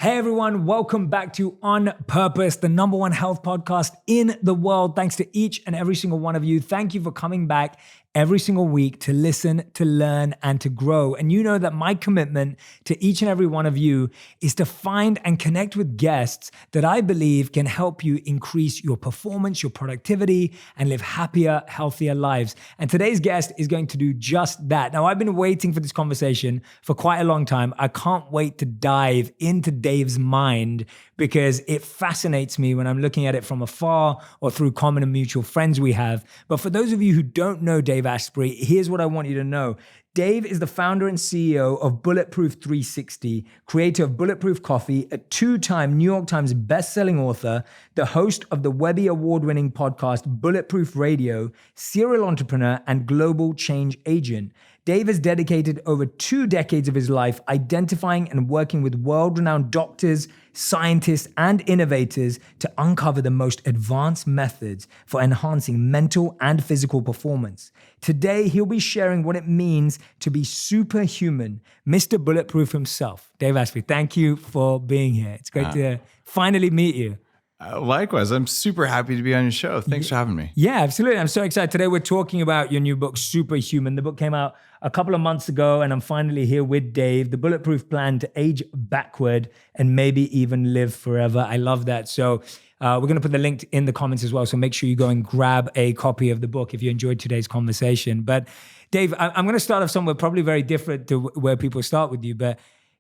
Hey everyone, welcome back to On Purpose, the number one health podcast in the world. Thanks to each and every single one of you. Thank you for coming back every single week to listen, to learn, and to grow. And you know that my commitment to each and every one of you is to find and connect with guests that I believe can help you increase your performance, your productivity, and live happier, healthier lives. And today's guest is going to do just that. Now, I've been waiting for this conversation for quite a long time. I can't wait to dive into Dave's mind because it fascinates me when I'm looking at it from afar or through common and mutual friends we have. But for those of you who don't know Dave Asprey, here's what I want you to know. Dave is the founder and CEO of Bulletproof 360, creator of Bulletproof Coffee, a two-time New York Times bestselling author, the host of the Webby award-winning podcast Bulletproof Radio, serial entrepreneur, and global change agent. Dave has dedicated over 2 decades of his life identifying and working with world-renowned doctors, scientists, and innovators to uncover the most advanced methods for enhancing mental and physical performance. Today, he'll be sharing what it means to be superhuman. Mr. Bulletproof himself, Dave Asprey, thank you for being here. It's great to finally meet you. Likewise, I'm super happy to be on your show. Thanks for having me. Yeah, absolutely. I'm so excited. Today we're talking about your new book, Superhuman. The book came out a couple of months ago, and I'm finally here with Dave, the Bulletproof Plan to Age Backward and Maybe Even Live Forever. I love that. So we're going to put the link in the comments as well. So make sure you go and grab a copy of the book if you enjoyed today's conversation. But Dave, I'm going to start off somewhere probably very different to where people start with you, but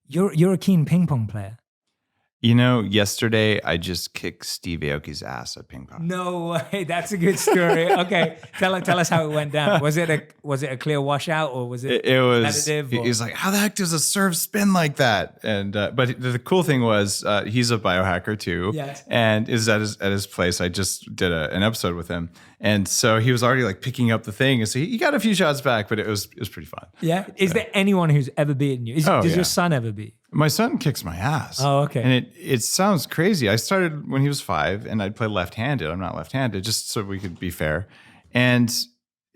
you're a keen ping pong player. You know, yesterday I just kicked Steve Aoki's ass at ping pong. No way, that's a good story. Okay, tell us how it went down. Was it a clear washout or was it? It was. Competitive, he was like, "How the heck does a serve spin like that?" And but the cool thing was, he's a biohacker too. Yes. And is at his place. I just did an episode with him, and so he was already like picking up the thing, and so he got a few shots back, but it was pretty fun. Yeah. Is there anyone who's ever beaten you? Does your son ever beat? My son kicks my ass. Oh, okay. And it sounds crazy. I started when he was 5 and I'd play left-handed. I'm not left-handed, just so we could be fair. And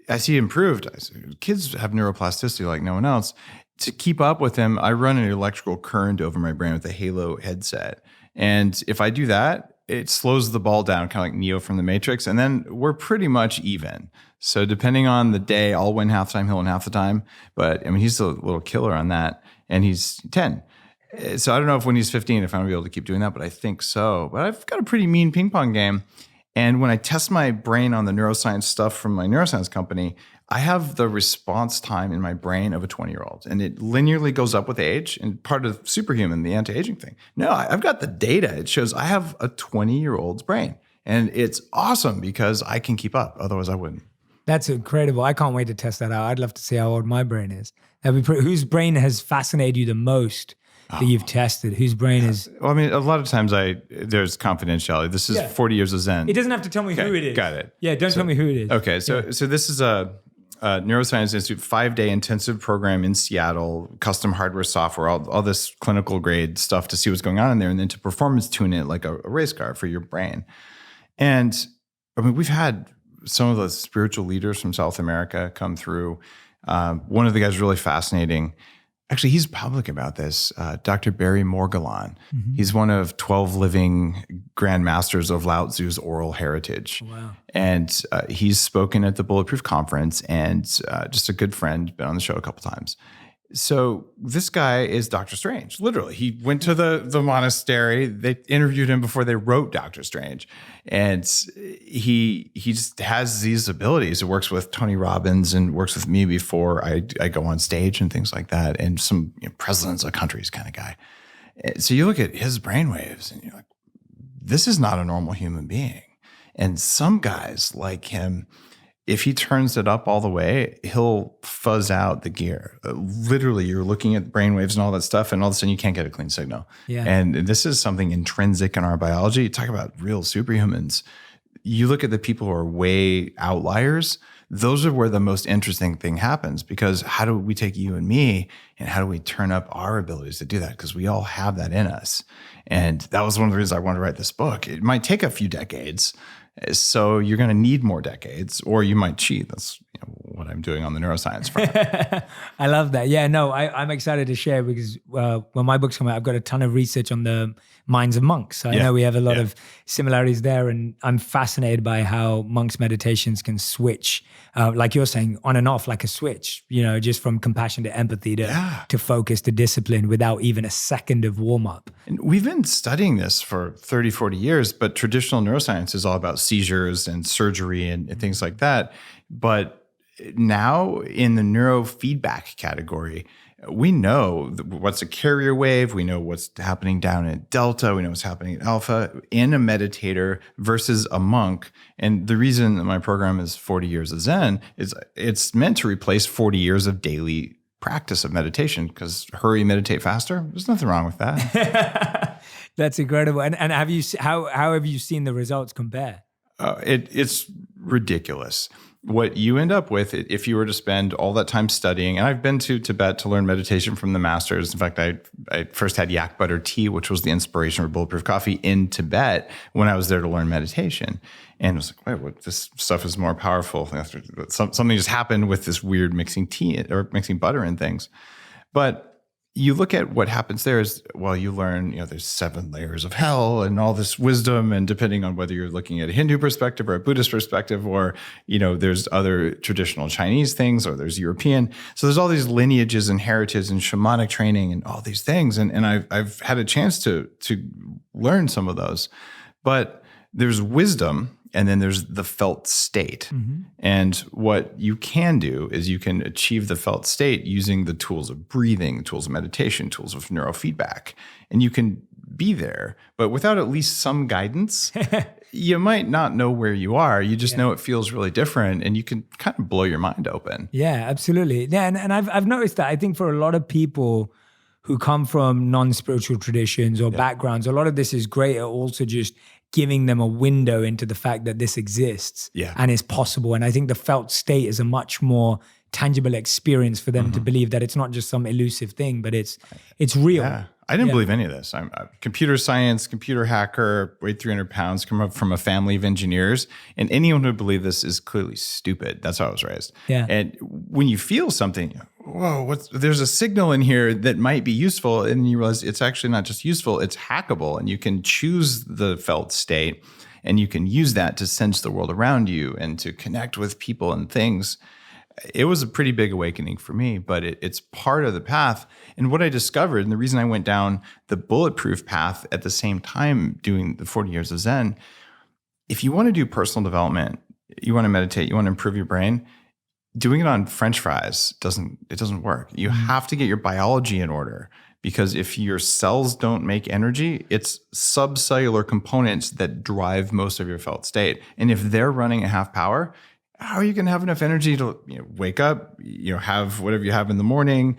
as he improved, I said, kids have neuroplasticity like no one else. To keep up with him, I run an electrical current over my brain with a Halo headset. And if I do that, it slows the ball down, kind of like Neo from the Matrix. And then we're pretty much even. So depending on the day, I'll win half the time, he'll win half the time. But I mean, he's a little killer on that. And he's 10. So I don't know if when he's 15, if I'm gonna be able to keep doing that, but I think so. But I've got a pretty mean ping pong game. And when I test my brain on the neuroscience stuff from my neuroscience company, I have the response time in my brain of a 20-year-old. And it linearly goes up with age, and part of Superhuman, the anti-aging thing. No, I've got the data. It shows I have a 20-year-old's brain. And it's awesome because I can keep up. Otherwise, I wouldn't. That's incredible. I can't wait to test that out. I'd love to see how old my brain is. Whose brain has fascinated you the most that you've tested? Whose brain is? Well, I mean, a lot of times there's confidentiality. This is 40 years of Zen. It doesn't have to tell me who it is. Got it. Yeah, don't tell me who it is. Okay, so this is a Neuroscience Institute 5-day intensive program in Seattle, custom hardware, software, all this clinical grade stuff to see what's going on in there, and then to performance tune it like a race car for your brain. And I mean, we've had some of the spiritual leaders from South America come through. One of the guys really fascinating. Actually, he's public about this, Dr. Barry Morguelan. Mm-hmm. He's one of 12 living grandmasters of Lao Tzu's oral heritage. Wow. And he's spoken at the Bulletproof Conference and just a good friend, been on the show a couple times. So this guy is Dr. Strange, literally. He went to the monastery. They interviewed him before they wrote Dr. Strange. And he just has these abilities. It works with Tony Robbins and works with me before I go on stage and things like that. And some presidents of countries kind of guy. So you look at his brainwaves and you're like, this is not a normal human being. And some guys like him, if he turns it up all the way, he'll fuzz out the gear. Literally, you're looking at brainwaves and all that stuff, and all of a sudden you can't get a clean signal. Yeah. And this is something intrinsic in our biology. You talk about real superhumans. You look at the people who are way outliers, those are where the most interesting thing happens, because how do we take you and me and how do we turn up our abilities to do that? Because we all have that in us. And that was one of the reasons I wanted to write this book. It might take a few decades, So you're going to need more decades, or you might cheat. That's what I'm doing on the neuroscience front. I love that. Yeah, no, I'm excited to share because when my books come out, I've got a ton of research on the minds of monks. So I know we have a lot of similarities there, and I'm fascinated by how monks' meditations can switch, like you're saying, on and off like a switch, just from compassion to empathy to focus to discipline without even a second of warm up. And we've been studying this for 30, 40 years, but traditional neuroscience is all about seizures and surgery and things like that. But now in the neurofeedback category, we know what's a carrier wave. We know what's happening down at delta. We know what's happening at alpha in a meditator versus a monk. And the reason that my program is 40 years of Zen is it's meant to replace 40 years of daily practice of meditation, because hurry, meditate faster. There's nothing wrong with that. That's incredible. And how have you seen the results compare? It's ridiculous. What you end up with, if you were to spend all that time studying, and I've been to Tibet to learn meditation from the masters. In fact, I first had yak butter tea, which was the inspiration for Bulletproof Coffee, in Tibet when I was there to learn meditation. And I was like, wait, what? This stuff is more powerful. Something just happened with this weird mixing tea or mixing butter and things. But you look at what happens there is, well, you learn, there's 7 layers of hell and all this wisdom. And depending on whether you're looking at a Hindu perspective or a Buddhist perspective, or, there's other traditional Chinese things, or there's European. So there's all these lineages and heritage and shamanic training and all these things. And I've had a chance to learn some of those, but there's wisdom. And then there's the felt state. Mm-hmm. And what you can do is you can achieve the felt state using the tools of breathing, tools of meditation, tools of neurofeedback. And you can be there, but without at least some guidance, you might not know where you are. You just know it feels really different, and you can kind of blow your mind open. Yeah, absolutely. Yeah, and I've noticed that. I think for a lot of people who come from non-spiritual traditions or backgrounds, a lot of this is great at also just giving them a window into the fact that this exists and is possible. And I think the felt state is a much more tangible experience for them to believe that it's not just some elusive thing, but it's real. Yeah. I didn't believe any of this. I'm a computer science, computer hacker, weighed 300 pounds, come up from a family of engineers. And anyone who believe this is clearly stupid. That's how I was raised. Yeah. And when you feel something, whoa, there's a signal in here that might be useful. And you realize it's actually not just useful, it's hackable. And you can choose the felt state, and you can use that to sense the world around you and to connect with people and things. It was a pretty big awakening for me, but it's part of the path. And what I discovered, and the reason I went down the bulletproof path at the same time doing the 40 years of Zen, if you want to do personal development, you want to meditate, you want to improve your brain, doing it on French fries doesn't work. You have to get your biology in order, because if your cells don't make energy, it's subcellular components that drive most of your felt state. And if they're running at half power, how are you going to have enough energy to wake up, have whatever you have in the morning,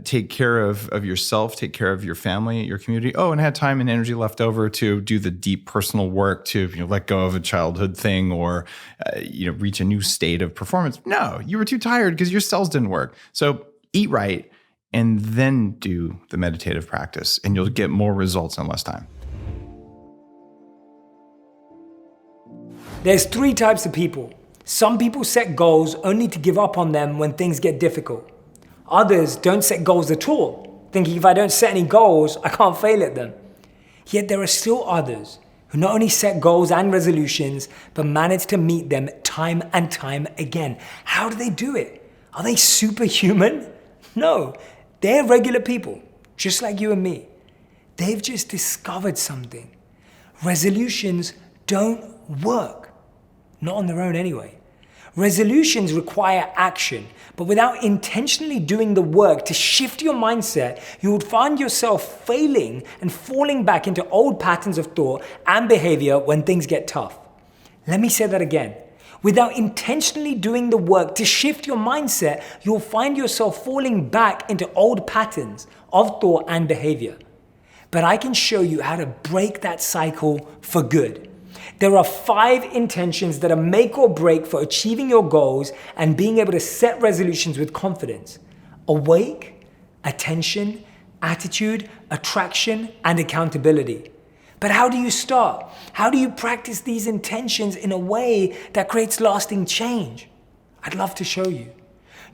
take care of yourself, take care of your family, your community. Oh, and had time and energy left over to do the deep personal work to let go of a childhood thing or reach a new state of performance. No, you were too tired because your cells didn't work. So eat right and then do the meditative practice, and you'll get more results in less time. There's 3 types of people. Some people set goals only to give up on them when things get difficult. Others don't set goals at all, thinking if I don't set any goals, I can't fail at them. Yet there are still others who not only set goals and resolutions, but manage to meet them time and time again. How do they do it? Are they superhuman? No, they're regular people, just like you and me. They've just discovered something. Resolutions don't work. Not on their own anyway. Resolutions require action, but without intentionally doing the work to shift your mindset, you would find yourself failing and falling back into old patterns of thought and behavior when things get tough. Let me say that again. Without intentionally doing the work to shift your mindset, you'll find yourself falling back into old patterns of thought and behavior. But I can show you how to break that cycle for good. There are 5 intentions that are make or break for achieving your goals and being able to set resolutions with confidence. Awake, attention, attitude, attraction, and accountability. But how do you start? How do you practice these intentions in a way that creates lasting change? I'd love to show you.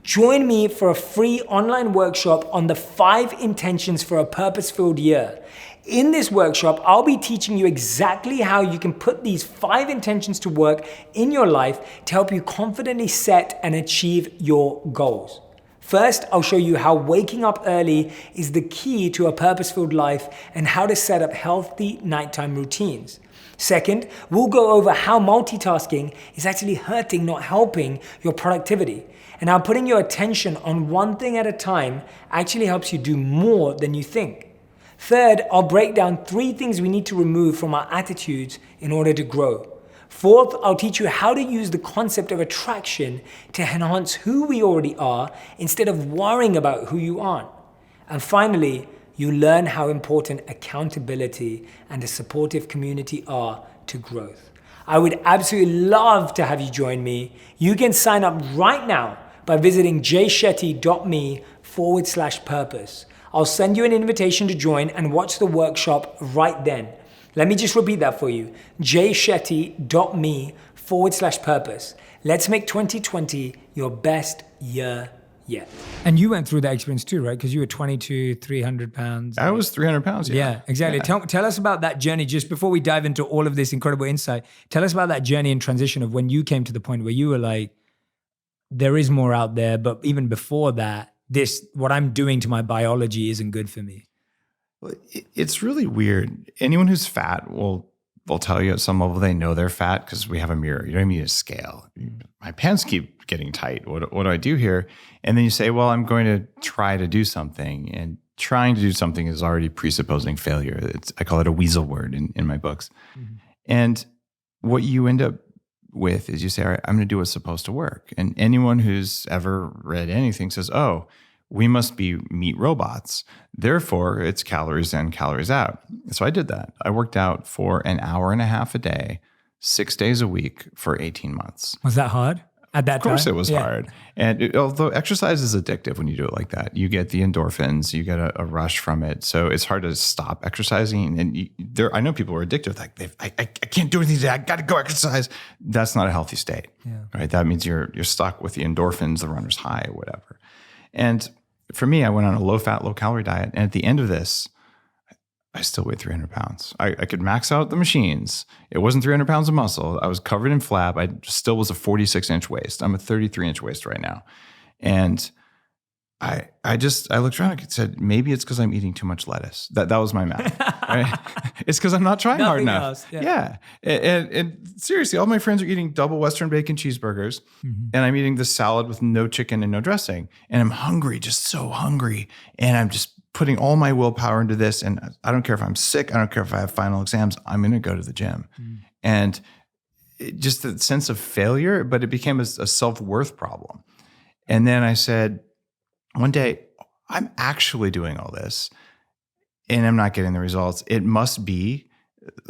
Join me for a free online workshop on the 5 intentions for a purpose-filled year. In this workshop, I'll be teaching you exactly how you can put these 5 intentions to work in your life to help you confidently set and achieve your goals. First, I'll show you how waking up early is the key to a purpose-filled life and how to set up healthy nighttime routines. Second, we'll go over how multitasking is actually hurting, not helping your productivity, and how putting your attention on one thing at a time actually helps you do more than you think. Third, I'll break down 3 things we need to remove from our attitudes in order to grow. Fourth, I'll teach you how to use the concept of attraction to enhance who we already are instead of worrying about who you aren't. And finally, you learn how important accountability and a supportive community are to growth. I would absolutely love to have you join me. You can sign up right now by visiting jshetty.me/purpose. I'll send you an invitation to join and watch the workshop right then. Let me just repeat that for you. jshetty.me/purpose. Let's make 2020 your best year yet. And you went through that experience too, right? Because you were 22, 300 pounds. I was 300 pounds. Yeah, exactly. Yeah. Tell us about that journey. Just before we dive into all of this incredible insight, tell us about that journey and transition of when you came to the point where you were like, there is more out there. But even before that, what I'm doing to my biology isn't good for me. Well, it's really weird. Anyone who's fat will tell you at some level they know they're fat because we have a mirror. You don't need a scale. My pants keep getting tight. What do I do here? And then you say, well, I'm going to try to do something. And trying to do something is already presupposing failure. I call it a weasel word in my books. Mm-hmm. And what you end up with is you say, all right, I'm going to do what's supposed to work. And anyone who's ever read anything says, oh, we must be meat robots. Therefore, it's calories in, calories out. So I did that. I worked out for an hour and a half a day, 6 days a week for 18 months. Was that hard at that time? Of course it was hard. And although exercise is addictive when you do it like that, you get the endorphins, you get a rush from it. So it's hard to stop exercising. And I know people are addicted. Like, I can't do anything today. I got to go exercise. That's not a healthy state, right? That means you're stuck with the endorphins, the runner's high or whatever. And for me, I went on a low-fat, low-calorie diet. And at the end of this, I still weighed 300 pounds. I could max out the machines. It wasn't 300 pounds of muscle. I was covered in flab. I still was a 46-inch waist. I'm a 33-inch waist right now. And I looked around and said, maybe it's because I'm eating too much lettuce. That was my math. Right? It's because I'm not trying hard enough. Else, yeah. And seriously, all my friends are eating double Western bacon cheeseburgers, and I'm eating this salad with no chicken and no dressing. And I'm hungry, just so hungry. And I'm just putting all my willpower into this. And I don't care if I'm sick. I don't care if I have final exams. I'm going to go to the gym. And just the sense of failure, but it became a self-worth problem. And then I said, one day, I'm actually doing all this and I'm not getting the results. It must be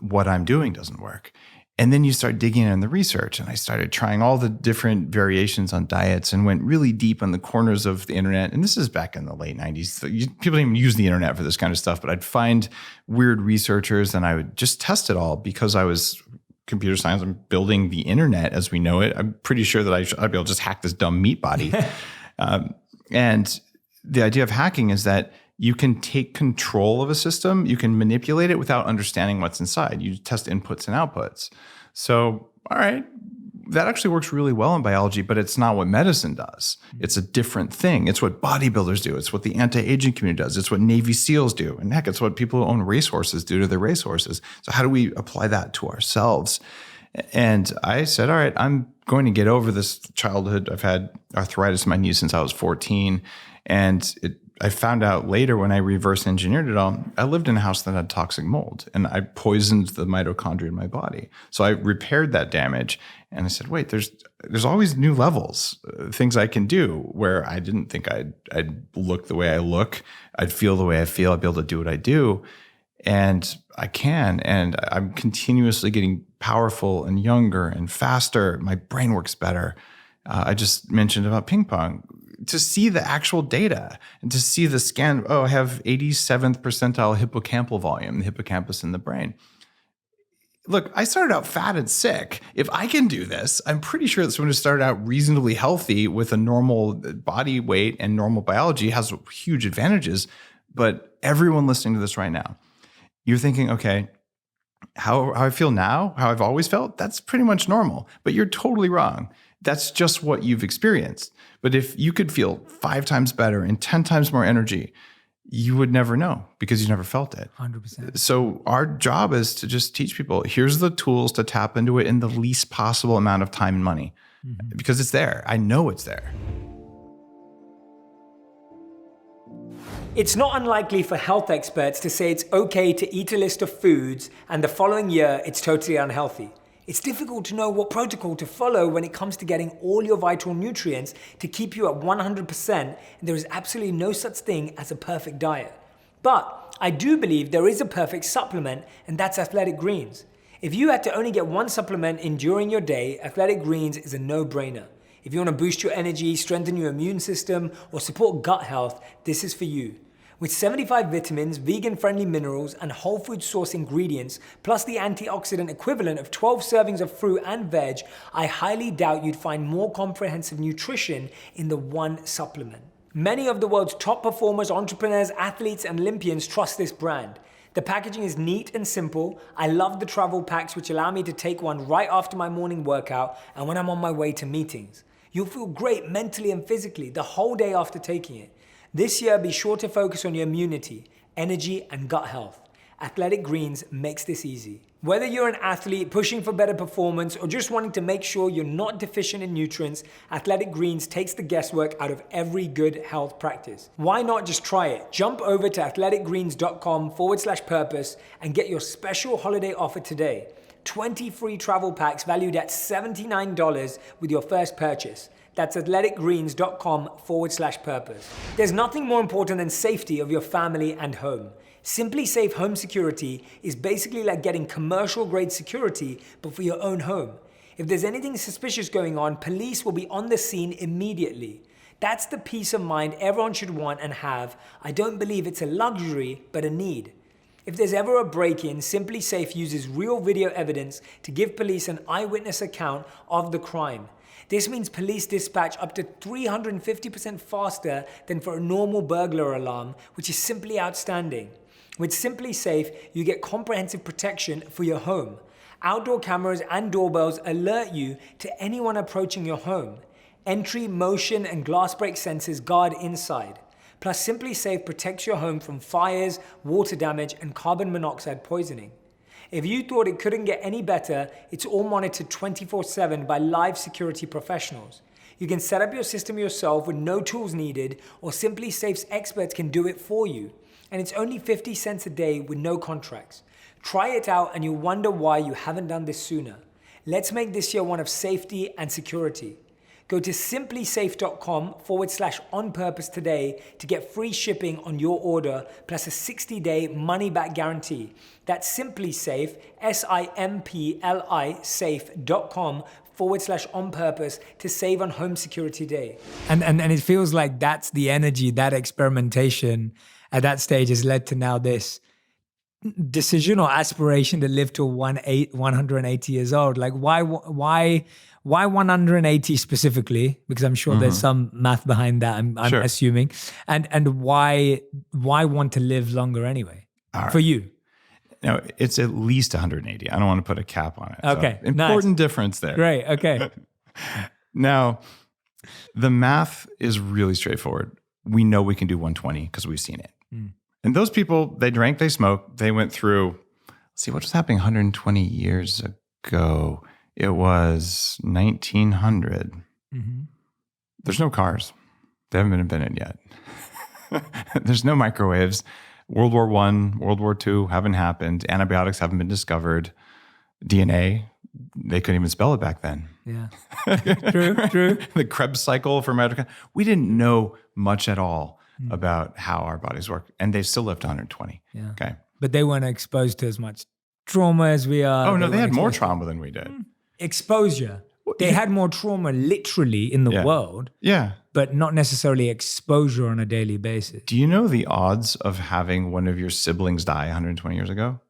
what I'm doing doesn't work. And then you start digging in the research, and I started trying all the different variations on diets and went really deep on the corners of the internet. And this is back in the late 90s. So people didn't even use the internet for this kind of stuff, but I'd find weird researchers and I would just test it all because I was computer science. I'm building the internet as we know it. I'm pretty sure that I'd be able to just hack this dumb meat body. And the idea of hacking is that you can take control of a system, you can manipulate it without understanding what's inside. You test inputs and outputs. So, all right, that actually works really well in biology, but it's not what medicine does. It's a different thing. It's what bodybuilders do. It's what the anti-aging community does. It's what Navy SEALs do. And heck, it's what people who own racehorses do to their racehorses. So how do we apply that to ourselves? And I said, all right, I'm going to get over this childhood. I've had arthritis in my knee since I was 14. And I found out later when I reverse engineered it all, I lived in a house that had toxic mold and I poisoned the mitochondria in my body. So I repaired that damage and I said, wait, there's always new levels, things I can do where I didn't think I'd look the way I look. I'd feel the way I feel. I'd be able to do what I do. And I can, and I'm continuously getting powerful and younger and faster. My brain works better. I just mentioned about ping pong. To see the actual data and to see the scan, I have 87th percentile hippocampal volume, the hippocampus in the brain. look, I started out fat and sick. If I can do this, I'm pretty sure that someone who started out reasonably healthy with a normal body weight and normal biology has huge advantages. But everyone listening to this right now, you're thinking, okay, how I feel now, how I've always felt, that's pretty much normal. But you're totally wrong. That's just what you've experienced. But if you could feel 5 times better and 10 times more energy, you would never know because you never felt it. 100%. So our job is to just teach people, here's the tools to tap into it in the least possible amount of time and money because it's there. I know it's there. It's not unlikely for health experts to say it's okay to eat a list of foods and the following year it's totally unhealthy. It's difficult to know what protocol to follow when it comes to getting all your vital nutrients to keep you at 100%, and there is absolutely no such thing as a perfect diet. But I do believe there is a perfect supplement, and that's Athletic Greens. If you had to only get one supplement in during your day, Athletic Greens is a no-brainer. If you want to boost your energy, strengthen your immune system, or support gut health, this is for you. With 75 vitamins, vegan-friendly minerals, and whole food source ingredients, plus the antioxidant equivalent of 12 servings of fruit and veg, I highly doubt you'd find more comprehensive nutrition in the one supplement. Many of the world's top performers, entrepreneurs, athletes, and Olympians trust this brand. The packaging is neat and simple. I love the travel packs, which allow me to take one right after my morning workout and when I'm on my way to meetings. You'll feel great mentally and physically the whole day after taking it. This year, be sure to focus on your immunity, energy, and gut health. Athletic Greens makes this easy. Whether you're an athlete pushing for better performance or just wanting to make sure you're not deficient in nutrients, Athletic Greens takes the guesswork out of every good health practice. Why not just try it? Jump over to athleticgreens.com/purpose and get your special holiday offer today. 20 free travel packs valued at $79 with your first purchase. That's athleticgreens.com/purpose. There's nothing more important than safety of your family and home. Simply Safe Home Security is basically like getting commercial grade security, but for your own home. If there's anything suspicious going on, police will be on the scene immediately. That's the peace of mind everyone should want and have. I don't believe it's a luxury, but a need. If there's ever a break-in, Simply Safe uses real video evidence to give police an eyewitness account of the crime. This means police dispatch up to 350% faster than for a normal burglar alarm, which is simply outstanding. With Simply Safe, you get comprehensive protection for your home. Outdoor cameras and doorbells alert you to anyone approaching your home. Entry, motion, and glass break sensors guard inside. Plus, Simply Safe protects your home from fires, water damage, and carbon monoxide poisoning. If you thought it couldn't get any better, it's all monitored 24/7 by live security professionals. You can set up your system yourself with no tools needed, or Simply Safe's experts can do it for you. And it's only 50 cents a day with no contracts. Try it out and you'll wonder why you haven't done this sooner. Let's make this year one of safety and security. Go to simplysafe.com/onpurpose today to get free shipping on your order plus a 60-day money-back guarantee. That's SimplySafe, SIMPLI safe.com/onpurpose to save on home security day. And it feels like that's the energy, that experimentation at that stage has led to now this decision or aspiration to live to 180 years old. Like why 180 specifically? Because I'm sure there's some math behind that. I'm Sure. assuming, and why want to live longer anyway for you? No, it's at least 180. I don't want to put a cap on it. Okay, So, important nice. difference there. Great. Okay. Now, the math is really straightforward. We know we can do 120 because we've seen it. And those people, they drank, they smoked, they went through, let's see, what was happening 120 years ago? It was 1900. There's no cars. They haven't been invented yet. There's no microwaves. World War I, World War II haven't happened. Antibiotics haven't been discovered. DNA, they couldn't even spell it back then. Yeah. True. The Krebs cycle for medical. We didn't know much at all about how our bodies work. And they still lived 120. Yeah. Okay. But they weren't exposed to as much trauma as we are. Oh, no, they had weren't more exposed to- trauma than we did. Exposure. They had more trauma literally in the world, Yeah. but not necessarily exposure on a daily basis. Do you know the odds of having one of your siblings die 120 years ago?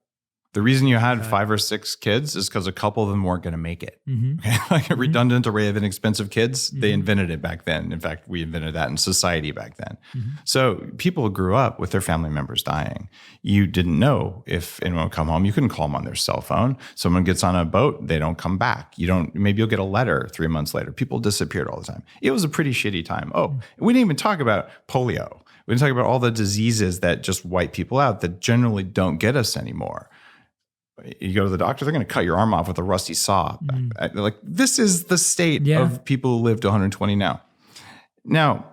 The reason you had 5 or 6 kids is because a couple of them weren't going to make it. Mm-hmm. Okay? Like a redundant array of inexpensive kids, they invented it back then. In fact, we invented that in society back then. So people grew up with their family members dying. You didn't know if anyone would come home. You couldn't call them on their cell phone. Someone gets on a boat, they don't come back. Maybe you'll get a letter 3 months later. People disappeared all the time. It was a pretty shitty time. We didn't even talk about polio. We didn't talk about all the diseases that just wipe people out that generally don't get us anymore. You go to the doctor, they're going to cut your arm off with a rusty saw. Like, this is the state of people who live to 120 now. Now,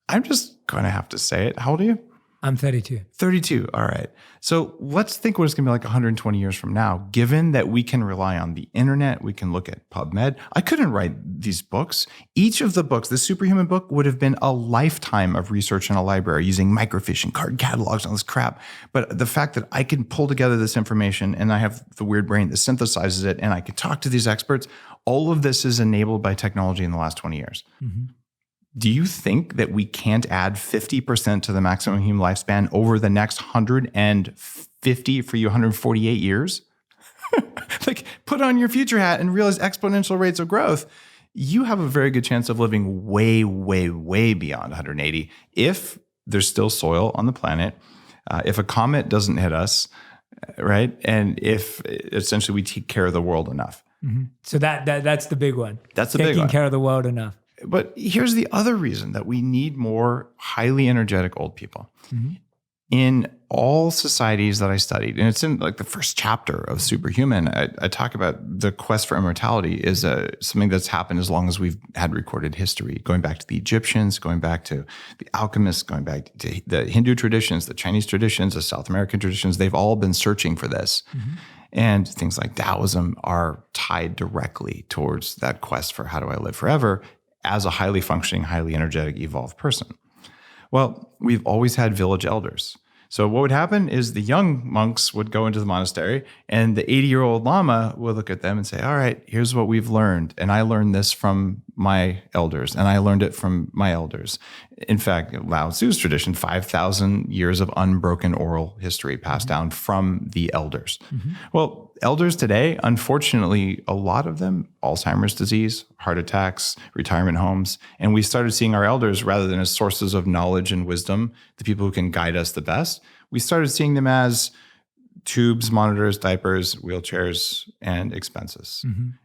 I'm just going to have to say it. How old are you? I'm 32. 32. All right. So let's think what it's going to be like 120 years from now, given that we can rely on the internet. We can look at PubMed. I couldn't write these books. Each of the books, the Superhuman book, would have been a lifetime of research in a library using microfiche and card catalogs and all this crap. But the fact that I can pull together this information and I have the weird brain that synthesizes it and I can talk to these experts, all of this is enabled by technology in the last 20 years. Do you think that we can't add 50% to the maximum human lifespan over the next 150 for you 148 years? Like, put on your future hat and realize exponential rates of growth. You have a very good chance of living way, way, way beyond 180 if there's still soil on the planet, if a comet doesn't hit us, right? And if essentially we take care of the world enough. So that's the big one. That's the big one. Taking care of the world enough. But here's the other reason that we need more highly energetic old people. In all societies that I studied, and it's in like the first chapter of Superhuman, I talk about the quest for immortality is something that's happened as long as we've had recorded history, going back to the Egyptians, going back to the alchemists, going back to the Hindu traditions, the Chinese traditions, the South American traditions. They've all been searching for this. And things like Taoism are tied directly towards that quest for how do I live forever as a highly functioning, highly energetic, evolved person. Well, we've always had village elders. So what would happen is the young monks would go into the monastery and the 80-year-old lama would look at them and say, all right, here's what we've learned. And I learned this from my elders and I learned it from my elders. In fact, Lao Tzu's tradition, 5,000 years of unbroken oral history passed down from the elders. Well, elders today, unfortunately, a lot of them, Alzheimer's disease, heart attacks, retirement homes. And we started seeing our elders rather than as sources of knowledge and wisdom, the people who can guide us the best. We started seeing them as tubes, monitors, diapers, wheelchairs, and expenses.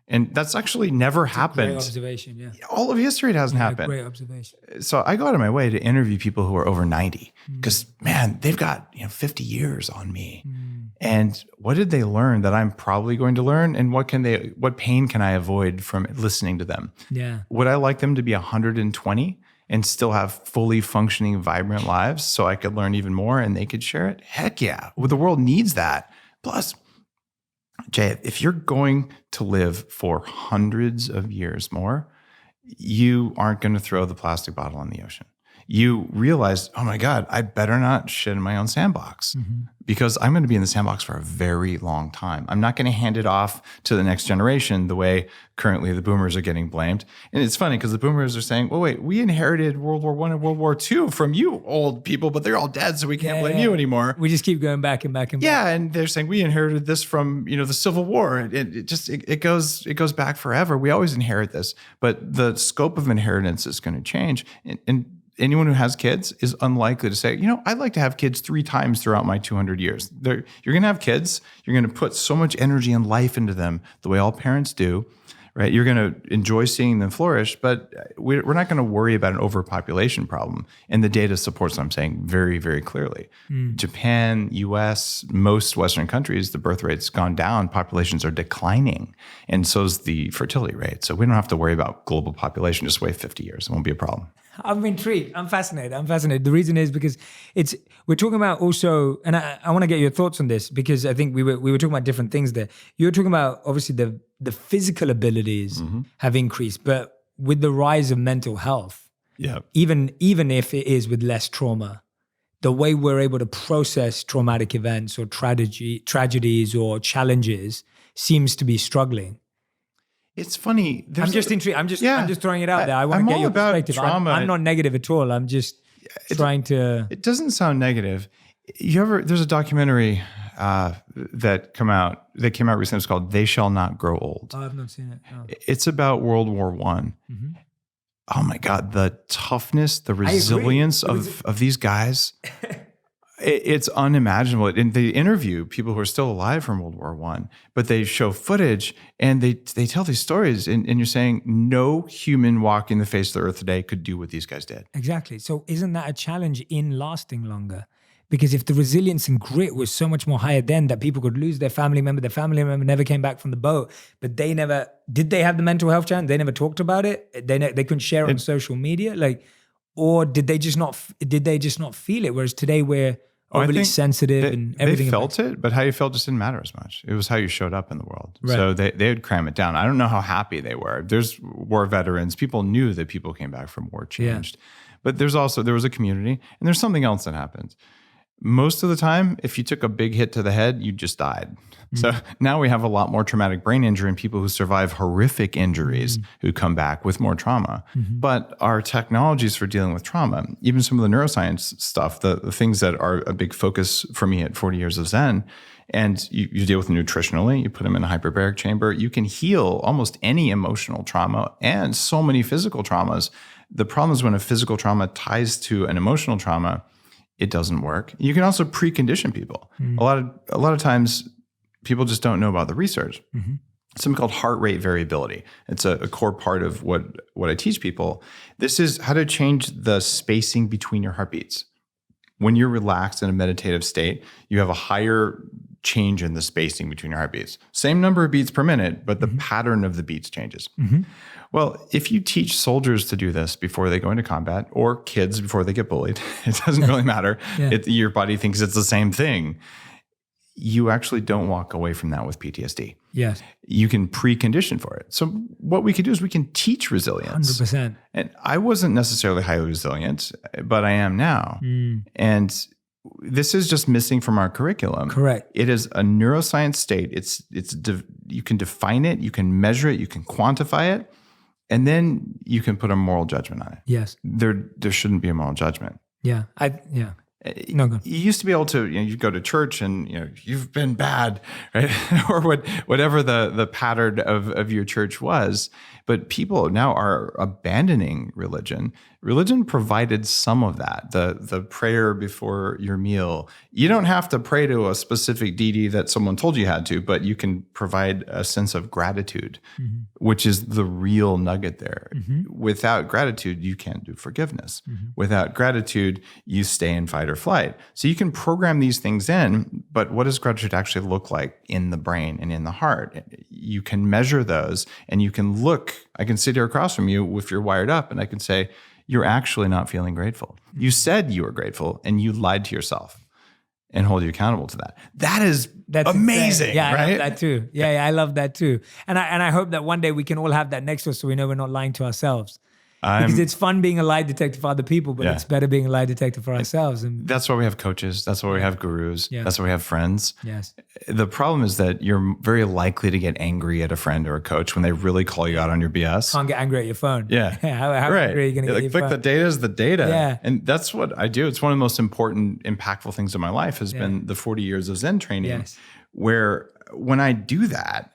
And that's actually never happened. Great observation, yeah. All of history, it hasn't happened. Great observation. So I go out of my way to interview people who are over 90 because, man, they've got 50 years on me. And what did they learn that I'm probably going to learn? And what pain can I avoid from listening to them? Yeah. Would I like them to be 120 and still have fully functioning, vibrant lives so I could learn even more and they could share it? Heck yeah. Well, the world needs that. Plus, Jay, if you're going to live for hundreds of years more, you aren't going to throw the plastic bottle in the ocean. You realize, oh my God, I better not shit in my own sandbox because I'm going to be in the sandbox for a very long time. I'm not going to hand it off to the next generation the way currently the boomers are getting blamed. And it's funny because the boomers are saying, well, wait, we inherited World War I and World War II from you old people, but they're all dead, so we can't blame you anymore. We just keep going back and back and back. Yeah, and they're saying we inherited this from the Civil War. It goes back forever. We always inherit this, but the scope of inheritance is going to change. And anyone who has kids is unlikely to say, I'd like to have kids 3 times throughout my 200 years. You're going to have kids. You're going to put so much energy and life into them the way all parents do, right? You're going to enjoy seeing them flourish, but we're not going to worry about an overpopulation problem. And the data supports what I'm saying very, very clearly. Japan, US, most Western countries, the birth rate's gone down. Populations are declining. And so is the fertility rate. So we don't have to worry about global population. Just wait 50 years. It won't be a problem. I'm intrigued. I'm fascinated. The reason is because we're talking about also, and I want to get your thoughts on this because I think we were talking about different things there. You were talking about obviously the physical abilities have increased, but with the rise of mental health, even if it is with less trauma, the way we're able to process traumatic events or tragedies or challenges seems to be struggling. It's funny. I'm just intrigued. I'm just throwing it out there. I want to get your perspective. Trauma. I'm not negative at all. I'm just trying to. It doesn't sound negative. There's a documentary that came out recently. It's called They Shall Not Grow Old. Oh, I've not seen it. No. It's about World War One. Mm-hmm. Oh my God, the toughness, the resilience of these guys. It's unimaginable. And they interview people who are still alive from World War One, but they show footage and they tell these stories. And you're saying no human walking the face of the earth today could do what these guys did. Exactly. So isn't that a challenge in lasting longer? Because if the resilience and grit was so much more higher then, that people could lose their family member never came back from the boat, but they have the mental health challenge? They never talked about it. They couldn't share it on social media, or did they just not feel it? Whereas today we're overly sensitive and everything. They felt it, but how you felt just didn't matter as much. It was how you showed up in the world. Right. So they would cram it down. I don't know how happy they were. There's war veterans. People knew that people came back from war changed. Yeah. But there was a community, and there's something else that happened. Most of the time, if you took a big hit to the head, you just died. Mm-hmm. So now we have a lot more traumatic brain injury and people who survive horrific injuries who come back with more trauma. Mm-hmm. But our technologies for dealing with trauma, even some of the neuroscience stuff, the things that are a big focus for me at 40 years of Zen, and you deal with them nutritionally, you put them in a hyperbaric chamber, you can heal almost any emotional trauma and so many physical traumas. The problem is when a physical trauma ties to an emotional trauma, it doesn't work. You can also precondition people. A lot of times people just don't know about the research. Mm-hmm. Something called heart rate variability. It's a core part of what I teach people. This is how to change the spacing between your heartbeats. When you're relaxed in a meditative state, you have a higher change in the spacing between your heartbeats. Same number of beats per minute, but the pattern of the beats changes. Mm-hmm. Well, if you teach soldiers to do this before they go into combat, or kids before they get bullied, it doesn't really matter. Yeah. Your body thinks it's the same thing. You actually don't walk away from that with PTSD. Yes. You can precondition for it. So what we can do is we can teach resilience. 100%. And I wasn't necessarily highly resilient, but I am now. And this is just missing from our curriculum. Correct. It is a neuroscience state. You can define it, you can measure it, you can quantify it, and then you can put a moral judgment on it. Yes. There shouldn't be a moral judgment. Yeah. No, go. You used to be able to, you go to church and, you've been bad, right? Or whatever the pattern of your church was. But people now are abandoning religion. Religion provided some of that, the prayer before your meal. You don't have to pray to a specific deity that someone told you had to, but you can provide a sense of gratitude, which is the real nugget there. Without gratitude, you can't do forgiveness. Without gratitude, you stay in fight or flight. So you can program these things in, but what does gratitude actually look like in the brain and in the heart? You can measure those, and you can look. I can sit here across from you if you're wired up, and I can say, you're actually not feeling grateful. You said you were grateful, and you lied to yourself, and hold you accountable to that. That's amazing. Insane. Yeah, right? I love that too. Yeah, I love that too. And I hope that one day we can all have that next to us, so we know we're not lying to ourselves. Because it's fun being a lie detector for other people, but it's better being a lie detector for ourselves. And that's why we have coaches. That's why we have gurus. Yeah. That's why we have friends. Yes. The problem is that you're very likely to get angry at a friend or a coach when they really call you out on your BS. Can't get angry at your phone. Yeah. How angry are you going to get your phone? The data is the data. Yeah. And that's what I do. It's one of the most important, impactful things in my life has been the 40 years of Zen training, where when I do that,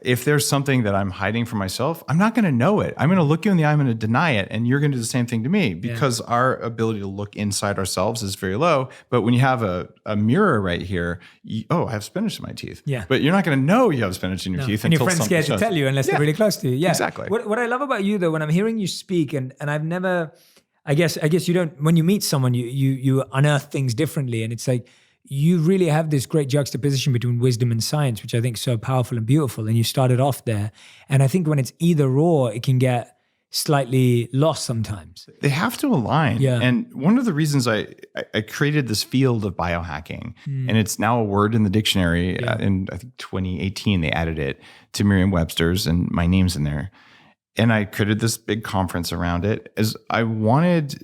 if there's something that I'm hiding from myself, I'm not going to know it. I'm going to look you in the eye, I'm going to deny it, and you're going to do the same thing to me, because our ability to look inside ourselves is very low. But when you have a mirror right here, I have spinach in my teeth. Yeah. But you're not going to know you have spinach in your teeth and until your friend's scared to tell you unless they're really close to you. Yeah, exactly. What I love about you though, when I'm hearing you speak, and I've never, I guess you don't, when you meet someone, you unearth things differently, and it's like, you really have this great juxtaposition between wisdom and science, which I think is so powerful and beautiful. And you started off there. And I think when it's either or, it can get slightly lost sometimes. They have to align. Yeah. And one of the reasons I created this field of biohacking, and it's now a word in the dictionary, in I think 2018, they added it to Merriam-Webster's, and my name's in there. And I created this big conference around it, as I wanted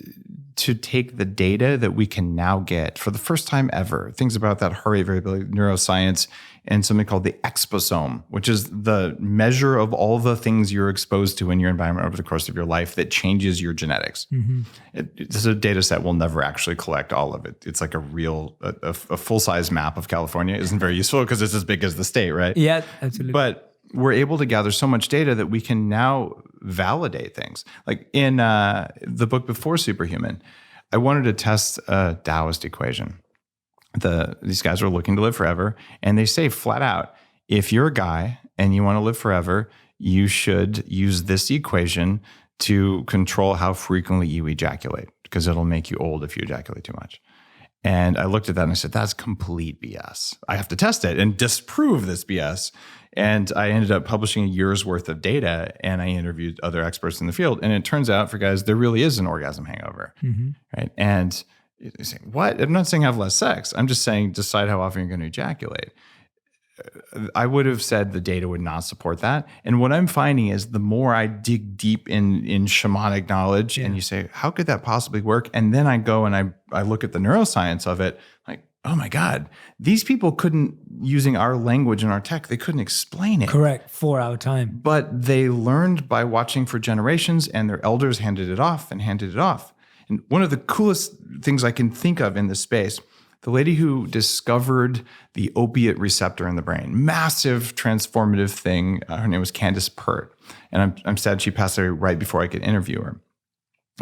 to take the data that we can now get for the first time ever, things about that heart rate variability, neuroscience, and something called the exposome, which is the measure of all the things you're exposed to in your environment over the course of your life that changes your genetics. It's a data set we'll never actually collect all of it. It's like a full-size map of California isn't very useful because it's as big as the state, right? Yeah, absolutely. But we're able to gather so much data that we can now validate things. Like in the book before Superhuman, I wanted to test a Taoist equation. These guys are looking to live forever, and they say flat out, if you're a guy and you want to live forever, you should use this equation to control how frequently you ejaculate, because it'll make you old if you ejaculate too much. And I looked at that and I said, that's complete BS. I have to test it and disprove this BS. And I ended up publishing a year's worth of data, and I interviewed other experts in the field. And it turns out, for guys, there really is an orgasm hangover, right? And you're saying, what? I'm not saying have less sex. I'm just saying decide how often you're going to ejaculate. I would have said the data would not support that. And what I'm finding is the more I dig deep in shamanic knowledge, and you say, how could that possibly work? And then I go and I look at the neuroscience of it, like, oh my God, these people couldn't, using our language and our tech, they couldn't explain it. Correct, 4 hour time. But they learned by watching for generations, and their elders handed it off and handed it off. And one of the coolest things I can think of in this space, the lady who discovered the opiate receptor in the brain, massive transformative thing. Her name was Candace Pert. And I'm sad she passed away right before I could interview her.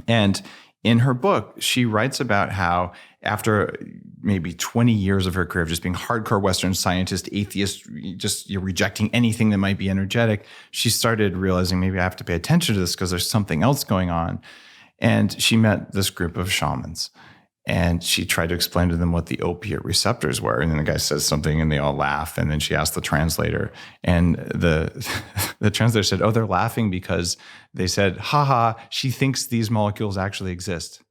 And in her book, she writes about how after maybe 20 years of her career of just being hardcore Western scientist, atheist, just you're rejecting anything that might be energetic, she started realizing maybe I have to pay attention to this because there's something else going on. And she met this group of shamans. And she tried to explain to them what the opiate receptors were. And then the guy says something and they all laugh. And then she asked the translator. And the translator said, oh, they're laughing because they said, haha, she thinks these molecules actually exist.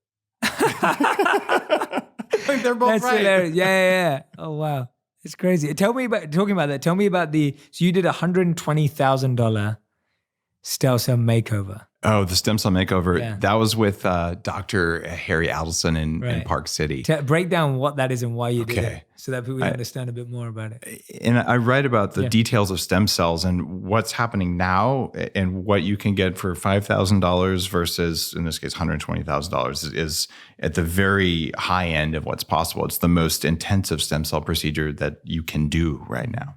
Like they're both That's right. hilarious. Yeah. Oh, wow. It's crazy. Talking about that, tell me about so you did $120,000 stem cell makeover. Oh, the stem cell makeover. Yeah. That was with Dr. Harry Adelson in Park City. Break down what that is and why you did it so that people understand a bit more about it. And I write about the details of stem cells and what's happening now and what you can get for $5,000 versus, in this case, $120,000 is at the very high end of what's possible. It's the most intensive stem cell procedure that you can do right now.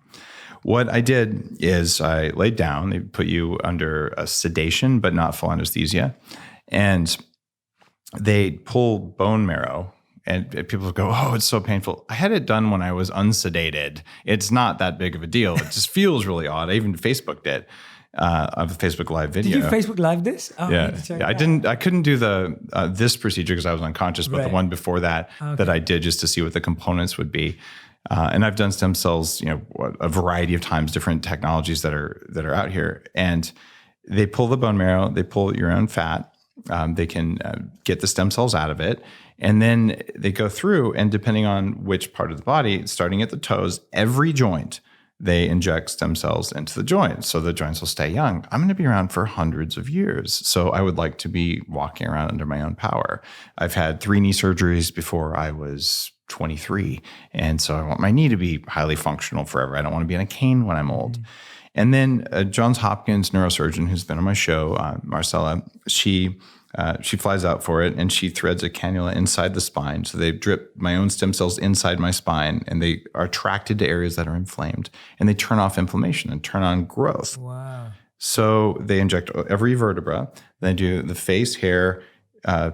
What I did is I laid down, they put you under a sedation, but not full anesthesia. And they pull bone marrow and people go, oh, it's so painful. I had it done when I was unsedated. It's not that big of a deal. It just feels really odd. I even Facebooked it. Of a Facebook Live video. Did you Facebook Live this? Oh, yeah. I couldn't do this procedure because I was unconscious, but the one before that that I did just to see what the components would be. And I've done stem cells, a variety of times, different technologies that are out here. And they pull the bone marrow, they pull your own fat, they can get the stem cells out of it. And then they go through, and depending on which part of the body, starting at the toes, every joint, they inject stem cells into the joint. So the joints will stay young. I'm going to be around for hundreds of years. So I would like to be walking around under my own power. I've had 3 knee surgeries before I was 23. And so I want my knee to be highly functional forever. I don't want to be in a cane when I'm old. And then Johns Hopkins neurosurgeon who's been on my show, Marcella, she flies out for it and she threads a cannula inside the spine. So they drip my own stem cells inside my spine and they are attracted to areas that are inflamed and they turn off inflammation and turn on growth. Wow. So they inject every vertebra. They do the face, hair,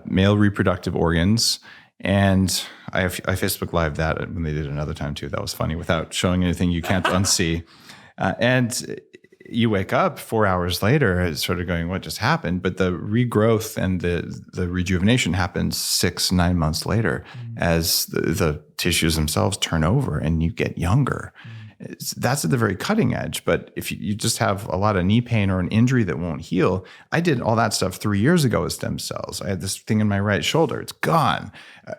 male reproductive organs. And I Facebook Live that when they did it another time too. That was funny without showing anything you can't unsee. And you wake up 4 hours later, sort of going, what just happened? But the regrowth and the rejuvenation happens 6-9 months later as the tissues themselves turn over and you get younger. That's at the very cutting edge. But if you just have a lot of knee pain or an injury that won't heal, I did all that stuff 3 years ago with stem cells. I had this thing in my right shoulder. It's gone.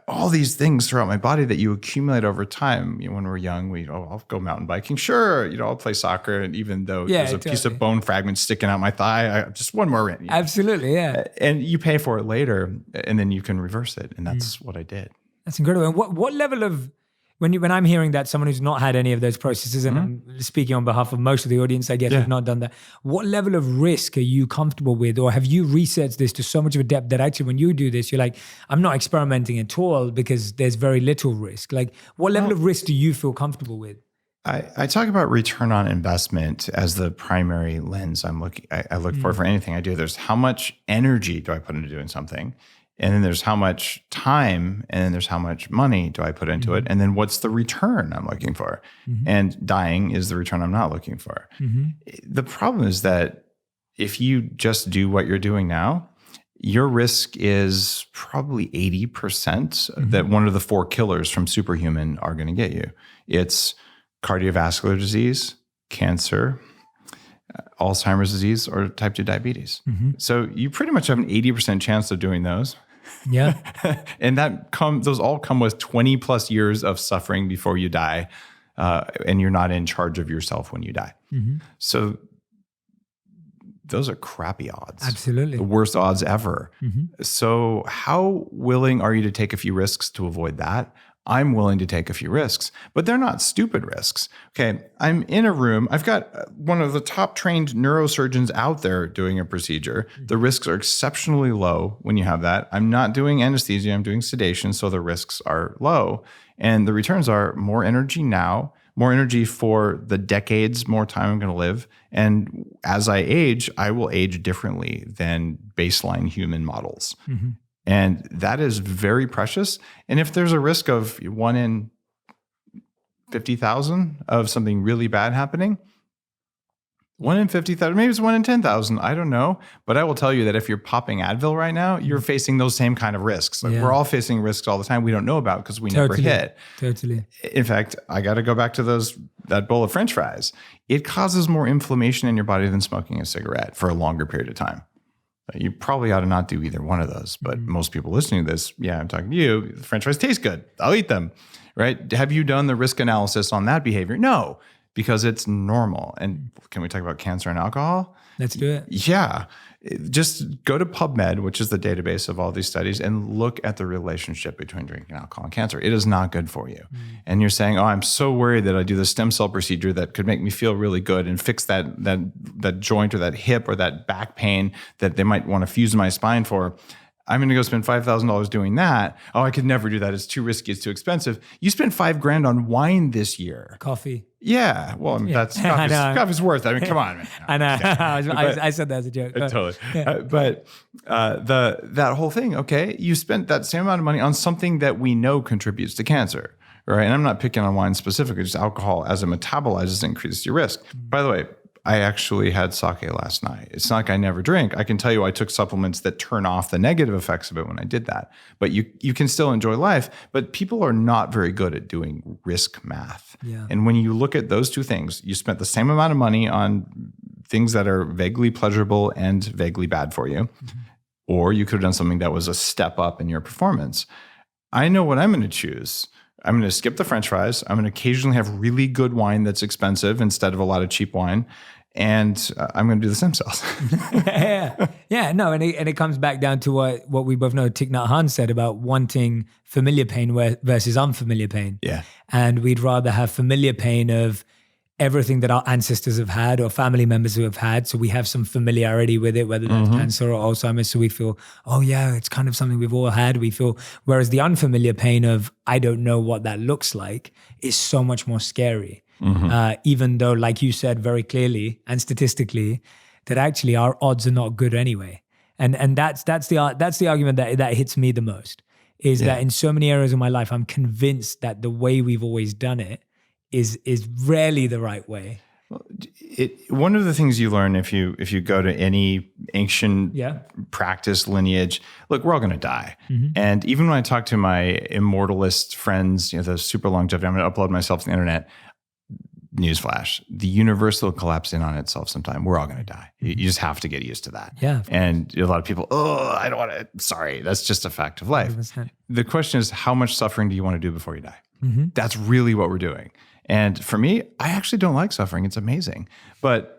All these things throughout my body that you accumulate over time. When we're young, I'll go mountain biking. Sure. I'll play soccer. And even though there's a piece of bone fragment sticking out my thigh, just one more rent. Absolutely. Yeah. And you pay for it later and then you can reverse it. And that's what I did. That's incredible. And what level of, when I'm hearing that someone who's not had any of those processes, and I'm speaking on behalf of most of the audience, I guess, who've not done that, what level of risk are you comfortable with? Or have you researched this to so much of a depth that actually when you do this, you're like, I'm not experimenting at all because there's very little risk. Like, what level of risk do you feel comfortable with? I talk about return on investment as the primary lens I look for anything I do. There's how much energy do I put into doing something? And then there's how much time, and then there's how much money do I put into it? And then what's the return I'm looking for? And dying is the return I'm not looking for. The problem is that if you just do what you're doing now, your risk is probably 80% that one of the 4 killers from Superhuman are going to get you. It's cardiovascular disease, cancer, Alzheimer's disease, or type 2 diabetes. So you pretty much have an 80% chance of doing those. Yeah. And those all come with 20 plus years of suffering before you die. And you're not in charge of yourself when you die. So those are crappy odds. Absolutely. The worst odds ever. So how willing are you to take a few risks to avoid that? I'm willing to take a few risks, but they're not stupid risks. Okay, I'm in a room. I've got one of the top trained neurosurgeons out there doing a procedure. The risks are exceptionally low when you have that. I'm not doing anesthesia. I'm doing sedation, so the risks are low. And the returns are more energy now, more energy for the decades, more time I'm going to live. And as I age, I will age differently than baseline human models. And that is very precious. And if there's a risk of 1 in 50,000 of something really bad happening, 1 in 50,000, maybe it's 1 in 10,000, I don't know. But I will tell you that if you're popping Advil right now, you're facing those same kind of risks. Like we're all facing risks all the time we don't know about because we never hit. Totally. In fact, I got to go back to that bowl of French fries. It causes more inflammation in your body than smoking a cigarette for a longer period of time. You probably ought to not do either one of those. But most people listening to this, I'm talking to you, the French fries taste good. I'll eat them, right? Have you done the risk analysis on that behavior? No, because it's normal. And can we talk about cancer and alcohol? Let's do it. Yeah. Just go to PubMed, which is the database of all these studies, and look at the relationship between drinking alcohol and cancer. It is not good for you. And you're saying, I'm so worried that I do the stem cell procedure that could make me feel really good and fix that joint or that hip or that back pain that they might want to fuse my spine for. I'm going to go spend $5,000 doing that. Oh, I could never do that. It's too risky. It's too expensive. You spent $5,000 on wine this year. Coffee. Yeah. Well, that's coffee's worth it. I mean, come on, man. I know. I said that as a joke. Totally. But that whole thing, okay, you spent that same amount of money on something that we know contributes to cancer, right? And I'm not picking on wine specifically, just alcohol as it metabolizes increases your risk. By the way, I actually had sake last night. It's not like I never drink. I can tell you I took supplements that turn off the negative effects of it when I did that. But you can still enjoy life. But people are not very good at doing risk math. Yeah. And when you look at those two things, you spent the same amount of money on things that are vaguely pleasurable and vaguely bad for you. Or you could have done something that was a step up in your performance. I know what I'm going to choose. I'm going to skip the French fries. I'm going to occasionally have really good wine that's expensive instead of a lot of cheap wine. And I'm going to do the stem cells. No, and it comes back down to what we both know Thich Nhat Hanh said about wanting familiar pain versus unfamiliar pain. Yeah. And we'd rather have familiar pain of everything that our ancestors have had or family members who have had. So we have some familiarity with it, whether that's cancer or Alzheimer's. So we feel, it's kind of something we've all had. We feel, whereas the unfamiliar pain of, I don't know what that looks like is so much more scary. Even though, like you said very clearly and statistically, that actually our odds are not good anyway. And that's the argument that hits me the most is that in so many areas of my life, I'm convinced that the way we've always done it is rarely the right way. One of the things you learn if you go to any ancient practice lineage, look, we're all going to die. And even when I talk to my immortalist friends, the super longevity, I'm going to upload myself to the internet. newsflash, the universe will collapse in on itself sometime. We're all going to die. You just have to get used to that. Yeah. And a lot of people, I don't want to, sorry, that's just a fact of life. 100%. The question is, how much suffering do you want to do before you die? Mm-hmm. That's really what we're doing. And for me, I actually don't like suffering. It's amazing. But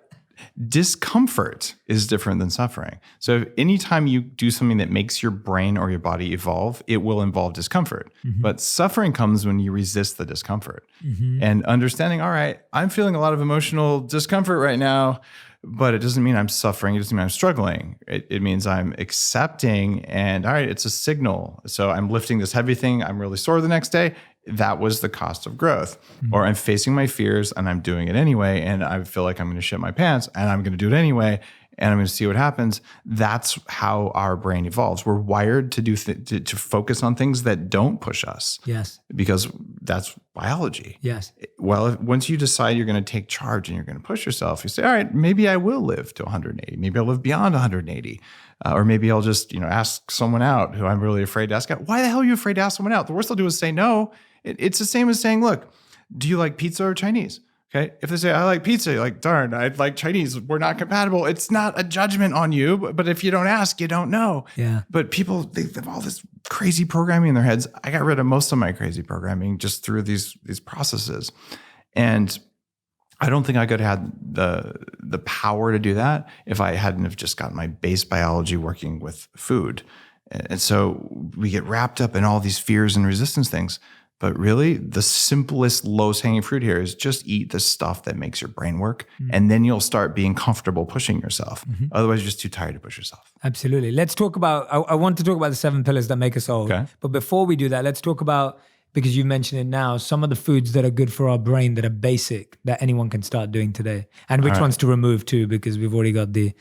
discomfort is different than suffering. So anytime you do something that makes your brain or your body evolve, it will involve discomfort. Mm-hmm. But suffering comes when you resist the discomfort. Mm-hmm. And understanding, all right, I'm feeling a lot of emotional discomfort right now, but it doesn't mean I'm suffering. It doesn't mean I'm struggling. It means I'm accepting, and all right, it's a signal. So I'm lifting this heavy thing. I'm really sore the next day. That was the cost of growth. Mm-hmm. Or I'm facing my fears and I'm doing it anyway. And I feel like I'm going to shit my pants and I'm going to do it anyway. And I'm going to see what happens. That's how our brain evolves. We're wired to do to focus on things that don't push us. Yes. Because that's biology. Yes. Well, once you decide you're going to take charge and you're going to push yourself, you say, all right, maybe I will live to 180. Maybe I'll live beyond 180. Or maybe I'll just, ask someone out who I'm really afraid to ask out. Why the hell are you afraid to ask someone out? The worst they'll do is say no. It's the same as saying, look, do you like pizza or Chinese? Okay. If they say, I like pizza, you're like, darn, I like Chinese. We're not compatible. It's not a judgment on you, but if you don't ask, you don't know. Yeah. But people, they have all this crazy programming in their heads. I got rid of most of my crazy programming just through these processes. And I don't think I could have had the power to do that if I hadn't have just gotten my base biology working with food. And so we get wrapped up in all these fears and resistance things. But really, the simplest, lowest hanging fruit here is just eat the stuff that makes your brain work. Mm-hmm. And then you'll start being comfortable pushing yourself. Mm-hmm. Otherwise, you're just too tired to push yourself. Absolutely. Let's talk about, I want to talk about the 7 pillars that make us whole. Okay. But before we do that, let's talk about, because you mentioned it now, some of the foods that are good for our brain that are basic that anyone can start doing today. And which ones to remove too, because we've already got the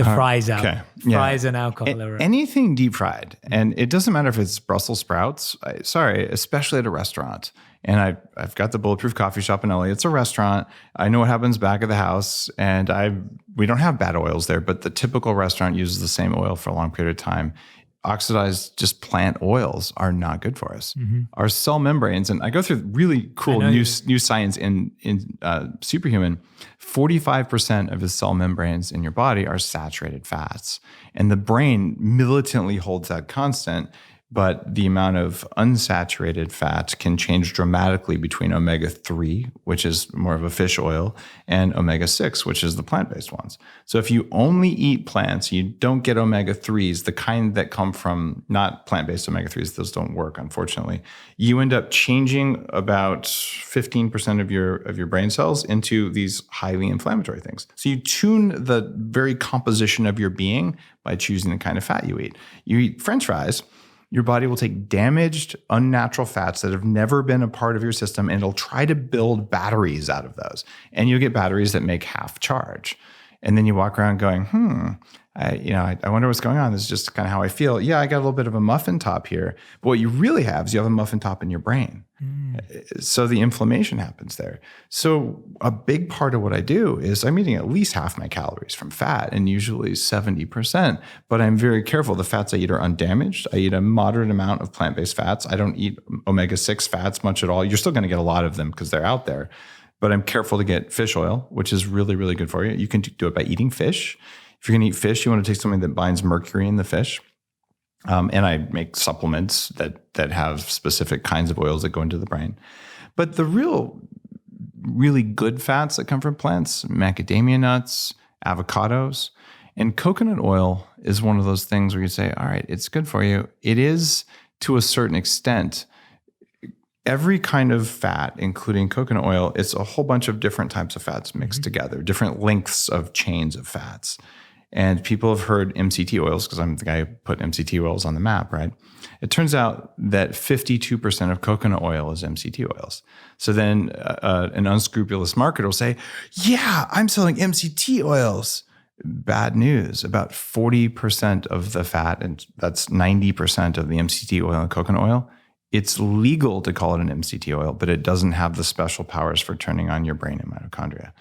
fries out. Okay. Fries and alcohol. Anything deep fried. And it doesn't matter if it's Brussels sprouts. Especially at a restaurant. And I've got the Bulletproof Coffee shop in LA. It's a restaurant. I know what happens back of the house. And we don't have bad oils there, but the typical restaurant uses the same oil for a long period of time. Oxidized just plant oils are not good for us. Mm-hmm. Our cell membranes, and I go through really cool new science in Superhuman. 45% of the cell membranes in your body are saturated fats, and the brain militantly holds that constant. But the amount of unsaturated fat can change dramatically between omega-3, which is more of a fish oil, and omega-6, which is the plant-based ones. So if you only eat plants, you don't get omega-3s, the kind that come from not plant-based omega-3s, those don't work, unfortunately. You end up changing about 15% of your brain cells into these highly inflammatory things. So you tune the very composition of your being by choosing the kind of fat you eat. You eat French fries, your body will take damaged, unnatural fats that have never been a part of your system, and it'll try to build batteries out of those. And you'll get batteries that make half charge. And then you walk around going, I wonder what's going on. This is just kind of how I feel. Yeah, I got a little bit of a muffin top here. But what you really have is you have a muffin top in your brain. So the inflammation happens there. So a big part of what I do is I'm eating at least half my calories from fat, and usually 70%. But I'm very careful. The fats I eat are undamaged. I eat a moderate amount of plant-based fats. I don't eat omega-6 fats much at all. You're still going to get a lot of them because they're out there. But I'm careful to get fish oil, which is really, really good for you. You can do it by eating fish. If you're going to eat fish, you want to take something that binds mercury in the fish. And I make supplements that have specific kinds of oils that go into the brain. But the really good fats that come from plants, macadamia nuts, avocados, and coconut oil is one of those things where you say, all right, it's good for you. It is to a certain extent. Every kind of fat, including coconut oil, it's a whole bunch of different types of fats mixed together, different lengths of chains of fats. And people have heard MCT oils because I'm the guy who put MCT oils on the map, right? It turns out that 52% of coconut oil is MCT oils. So then an unscrupulous marketer will say, yeah, I'm selling MCT oils. Bad news, about 40% of the fat, and that's 90% of the MCT oil in coconut oil, it's legal to call it an MCT oil, but it doesn't have the special powers for turning on your brain and mitochondria.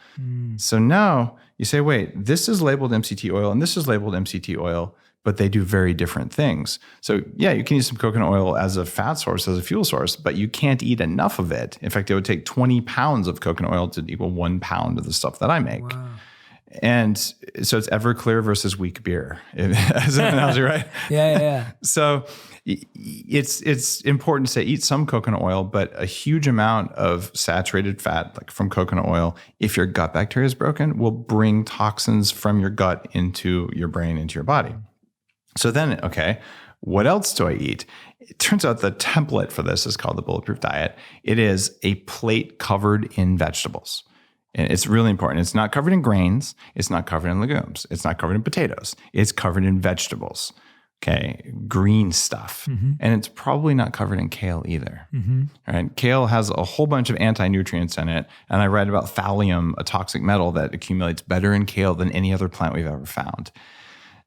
So now you say, wait, this is labeled MCT oil and this is labeled MCT oil, but they do very different things. So yeah, you can use some coconut oil as a fat source, as a fuel source, but you can't eat enough of it. In fact, it would take 20 pounds of coconut oil to equal 1 pound of the stuff that I make. Wow. And so it's Everclear versus weak beer, as an analogy, right? Yeah. So it's important to say eat some coconut oil, but a huge amount of saturated fat, like from coconut oil, if your gut bacteria is broken, will bring toxins from your gut into your brain, into your body. So then, okay, what else do I eat? It turns out the template for this is called the Bulletproof diet. It is a plate covered in vegetables. And it's really important. It's not covered in grains. It's not covered in legumes. It's not covered in potatoes. It's covered in vegetables. Okay, green stuff. And it's probably not covered in kale either. Right? Kale has a whole bunch of anti-nutrients in it. And I read about thallium, a toxic metal that accumulates better in kale than any other plant we've ever found.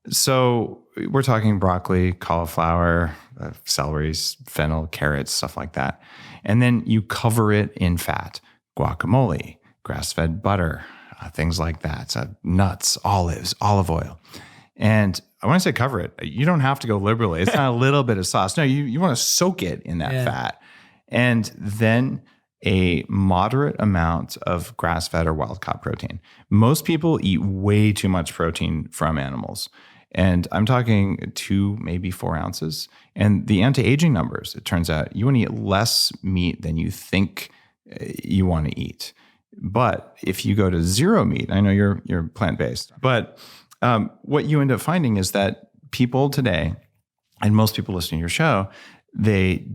So we're talking broccoli, cauliflower, celery, fennel, carrots, stuff like that. And then you cover it in fat, guacamole, grass-fed butter, things like that. So nuts, olives, olive oil. And I want to say cover it. You don't have to go liberally. It's not a little bit of sauce. No, you want to soak it in that fat. And then a moderate amount of grass-fed or wild-caught protein. Most people eat way too much protein from animals. And I'm talking 2, maybe 4 ounces. And the anti-aging numbers, it turns out you want to eat less meat than you think you want to eat. But if you go to 0 meat, I know you're plant-based, but what you end up finding is that people today, and most people listening to your show, they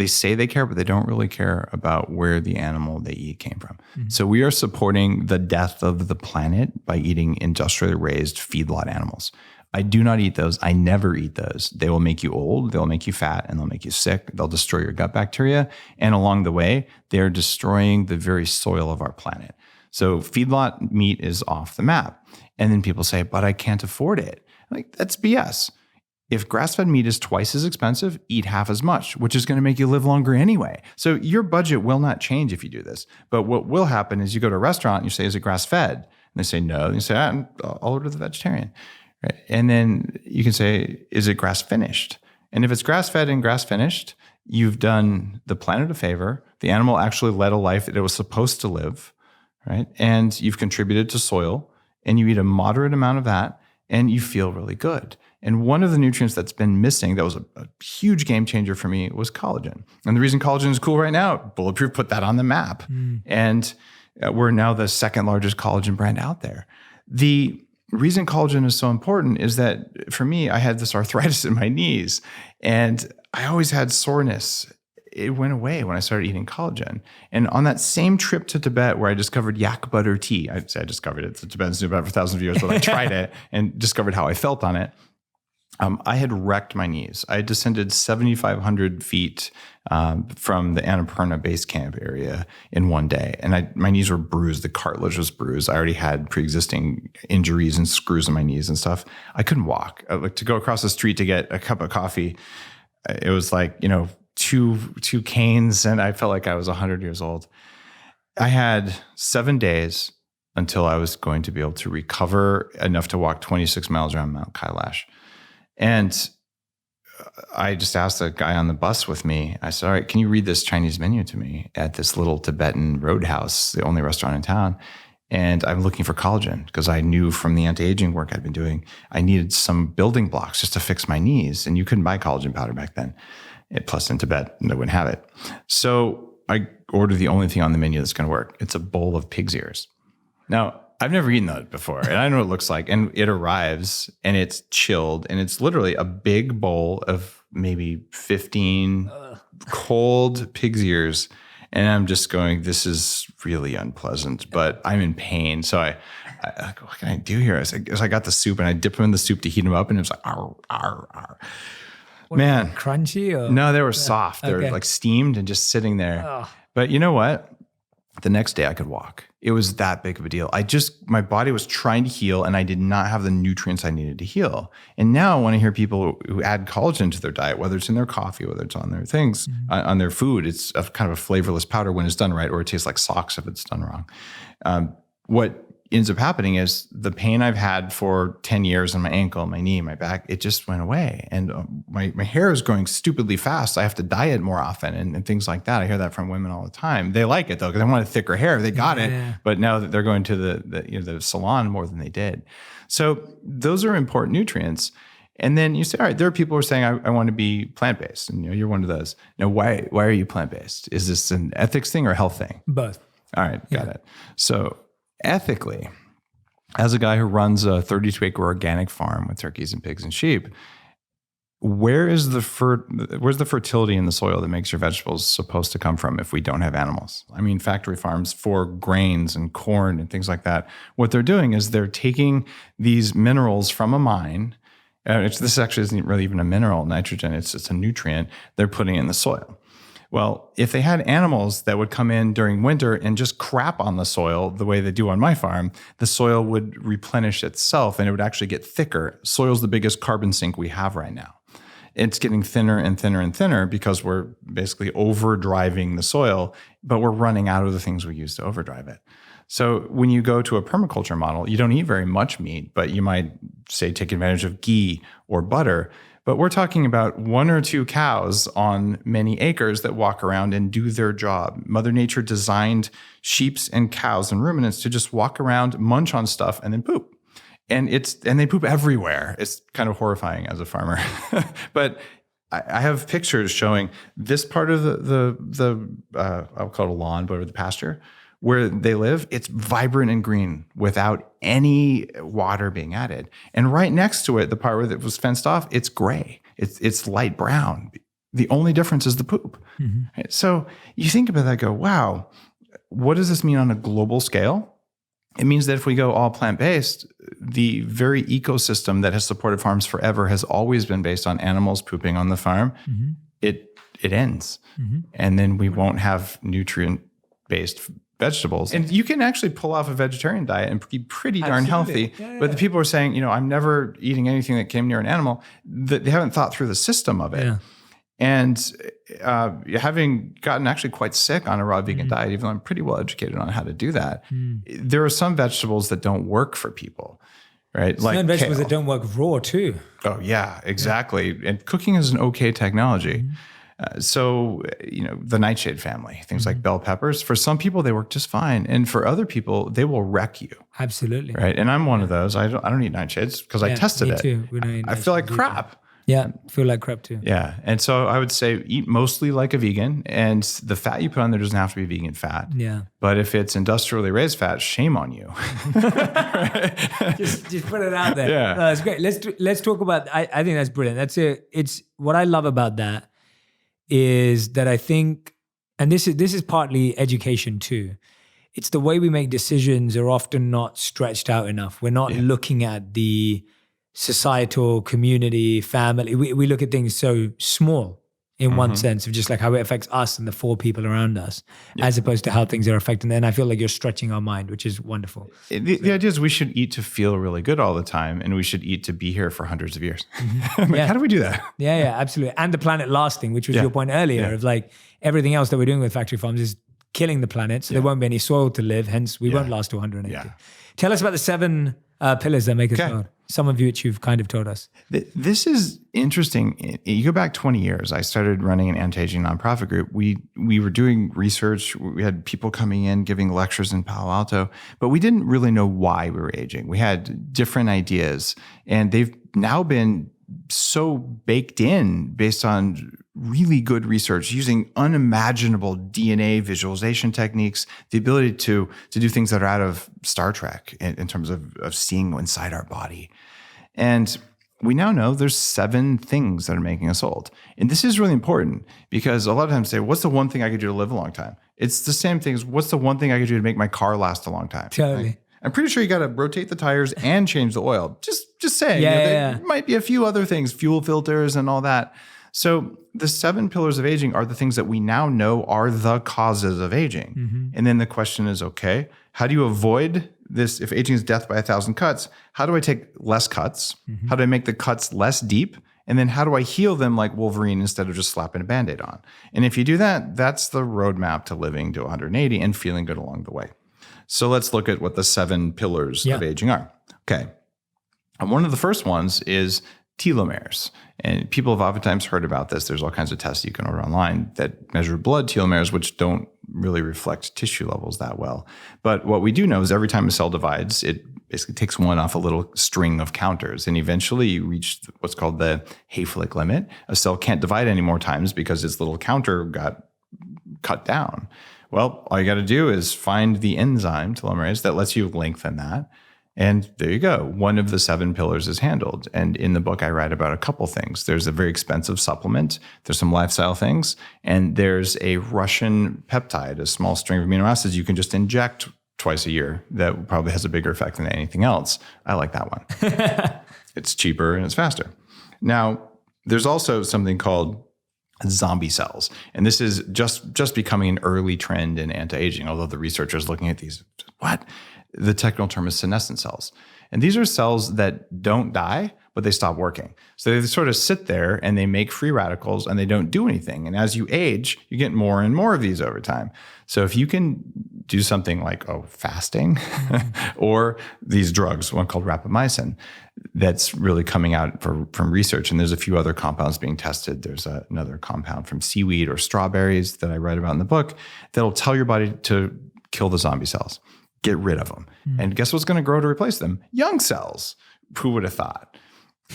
say they care, but they don't really care about where the animal they eat came from. So we are supporting the death of the planet by eating industrially raised feedlot animals. I do not eat those. I never eat those. They will make you old, they'll make you fat, and they'll make you sick. They'll destroy your gut bacteria. And along the way, they're destroying the very soil of our planet. So feedlot meat is off the map. And then people say, but I can't afford it. Like, that's BS. If grass-fed meat is twice as expensive, eat half as much, which is going to make you live longer anyway. So your budget will not change if you do this. But what will happen is you go to a restaurant and you say, is it grass-fed? And they say, no. And you say, I'll order the vegetarian. Right? And then you can say, is it grass-finished? And if it's grass-fed and grass-finished, you've done the planet a favor. The animal actually led a life that it was supposed to live, right? And you've contributed to soil, and you eat a moderate amount of that, and you feel really good. And one of the nutrients that's been missing that was a huge game changer for me was collagen. And the reason collagen is cool right now, Bulletproof put that on the map. And we're now the second largest collagen brand out there. The reason collagen is so important is that for me, I had this arthritis in my knees, and I always had soreness. It went away when I started eating collagen. And on that same trip to Tibet where I discovered yak butter tea, I discovered it. The Tibetans knew about it for thousands of years, but I tried it and discovered how I felt on it. I had wrecked my knees. I descended 7,500 feet from the Annapurna base camp area in one day. And my knees were bruised. The cartilage was bruised. I already had pre-existing injuries and screws in my knees and stuff. I couldn't walk. Like, to go across the street to get a cup of coffee, it was like, two canes, and I felt like I was 100 years old. I had 7 days until I was going to be able to recover enough to walk 26 miles around Mount Kailash. And I just asked the guy on the bus with me, I said, all right, can you read this Chinese menu to me at this little Tibetan roadhouse, the only restaurant in town? And I'm looking for collagen because I knew from the anti-aging work I'd been doing, I needed some building blocks just to fix my knees. And you couldn't buy collagen powder back then. Plus in Tibet, they wouldn't have it. So I ordered the only thing on the menu that's going to work. It's a bowl of pig's ears. Now, I've never eaten that before, and I know what it looks like. And it arrives, and it's chilled, and it's literally a big bowl of maybe 15 cold pig's ears. And I'm just going, this is really unpleasant, but I'm in pain. So I what can I do here? So I got the soup, and I dip them in the soup to heat them up, and it was like, arr, arr, arr. Man, crunchy? Or? No, they were soft. They're like steamed and just sitting there. Oh. But you know what? The next day I could walk. It was that big of a deal. My body was trying to heal, and I did not have the nutrients I needed to heal. And now when I hear people who add collagen to their diet, whether it's in their coffee, whether it's on their things, on their food, it's a kind of a flavorless powder when it's done right, or it tastes like socks if it's done wrong. What ends up happening is the pain I've had for 10 years on my ankle, my knee, my back, it just went away. And my hair is growing stupidly fast. I have to diet more often and things like that. I hear that from women all the time. They like it though, because they want thicker hair. They got it. But now that they're going to the salon more than they did. So those are important nutrients. And then you say, all right, there are people who are saying, I want to be plant-based. And you're one of those. Now, why are you plant-based? Is this an ethics thing or a health thing? Both. All right, got it. So ethically, as a guy who runs a 32-acre organic farm with turkeys and pigs and sheep, where's the fertility in the soil that makes your vegetables supposed to come from if we don't have animals? I mean, factory farms for grains and corn and things like that, what they're doing is they're taking these minerals from a mine. This actually isn't really even a mineral, nitrogen. It's a nutrient they're putting in the soil. Well, if they had animals that would come in during winter and just crap on the soil the way they do on my farm, the soil would replenish itself and it would actually get thicker. Soil's the biggest carbon sink we have right now. It's getting thinner and thinner and thinner because we're basically overdriving the soil, but we're running out of the things we use to overdrive it. So when you go to a permaculture model, you don't eat very much meat, but you might say take advantage of ghee or butter. But we're talking about 1 or 2 cows on many acres that walk around and do their job. Mother Nature designed sheep and cows and ruminants to just walk around, munch on stuff, and then poop. And they poop everywhere. It's kind of horrifying as a farmer. But I have pictures showing this part of the I'll call it a lawn, but the pasture where they live, it's vibrant and green without any water being added. And right next to it, the part where it was fenced off, it's gray. It's light brown. The only difference is the poop. Mm-hmm. So you think about that, go, wow, what does this mean on a global scale? It means that if we go all plant-based, the very ecosystem that has supported farms forever has always been based on animals pooping on the farm. Mm-hmm. It ends. Mm-hmm. And then we won't have nutrient-based vegetables. And you can actually pull off a vegetarian diet and be pretty darn healthy. Yeah. But the people are saying, I'm never eating anything that came near an animal. They haven't thought through the system of it. Yeah. And having gotten actually quite sick on a raw vegan diet, even though I'm pretty well educated on how to do that, there are some vegetables that don't work for people, right? Like vegetables kale. That don't work raw too. Oh yeah, exactly. And cooking is an okay technology. So, the nightshade family, things like bell peppers, for some people, they work just fine. And for other people, they will wreck you. Absolutely. Right. And I'm one of those. I don't eat nightshades because I tested it. Too. I feel like crap. Yeah. Feel like crap too. Yeah. And so I would say eat mostly like a vegan, and the fat you put on there doesn't have to be vegan fat. Yeah. But if it's industrially raised fat, shame on you. just put it out there. Yeah. No, that's great. Let's talk about, I think that's brilliant. It's what I love about that is that I think, and this is partly education too, it's the way we make decisions are often not stretched out enough. We're not looking at the societal, community, family. We look at things so small in one sense of just like how it affects us and the 4 people around us, as opposed to how things are affecting. And I feel like you're stretching our mind, which is wonderful. The idea is we should eat to feel really good all the time, and we should eat to be here for hundreds of years. How do we do that? Yeah, absolutely. And the planet lasting, which was your point earlier of like everything else that we're doing with factory farms is killing the planet. So there won't be any soil to live. Hence, we won't last to 180. Yeah. Tell us about the 7 pillars that make us proud. Some of which you've kind of told us. This is interesting. You go back 20 years. I started running an anti-aging nonprofit group. We were doing research. We had people coming in, giving lectures in Palo Alto, but we didn't really know why we were aging. We had different ideas, and they've now been so baked in based on really good research using unimaginable DNA visualization techniques, the ability to do things that are out of Star Trek in terms of seeing inside our body. And we now know there's 7 things that are making us old. And this is really important because a lot of times say, what's the one thing I could do to live a long time? It's the same thing as what's the one thing I could do to make my car last a long time? Totally. Like, I'm pretty sure you got to rotate the tires and change the oil. Just saying. There might be a few other things, fuel filters and all that. So the 7 pillars of aging are the things that we now know are the causes of aging. Mm-hmm. And then the question is, okay, how do you avoid this? If aging is death by 1,000 cuts, how do I take less cuts? Mm-hmm. How do I make the cuts less deep? And then how do I heal them like Wolverine instead of just slapping a Band-Aid on? And if you do that, that's the roadmap to living to 180 and feeling good along the way. So let's look at what the 7 pillars of aging are. Okay. And one of the first ones is telomeres. And people have oftentimes heard about this. There's all kinds of tests you can order online that measure blood telomeres, which don't really reflect tissue levels that well. But what we do know is every time a cell divides, it basically takes one off a little string of counters. And eventually you reach what's called the Hayflick limit. A cell can't divide any more times because its little counter got cut down. Well, all you got to do is find the enzyme telomerase that lets you lengthen that. And there you go. One of the 7 pillars is handled. And in the book, I write about a couple things. There's a very expensive supplement. There's some lifestyle things. And there's a Russian peptide, a small string of amino acids you can just inject twice a year that probably has a bigger effect than anything else. I like that one. It's cheaper and it's faster. Now, there's also something called zombie cells. And this is just becoming an early trend in anti-aging, although the researchers looking at these, what? The technical term is senescent cells. And these are cells that don't die, but they stop working. So they sort of sit there and they make free radicals and they don't do anything. And as you age, you get more and more of these over time. So if you can do something like fasting or these drugs, one called rapamycin, that's really coming out from research. And there's a few other compounds being tested. There's another compound from seaweed or strawberries that I write about in the book that'll tell your body to kill the zombie cells. Get rid of them. And guess what's going to grow to replace them? Young cells. Who would have thought?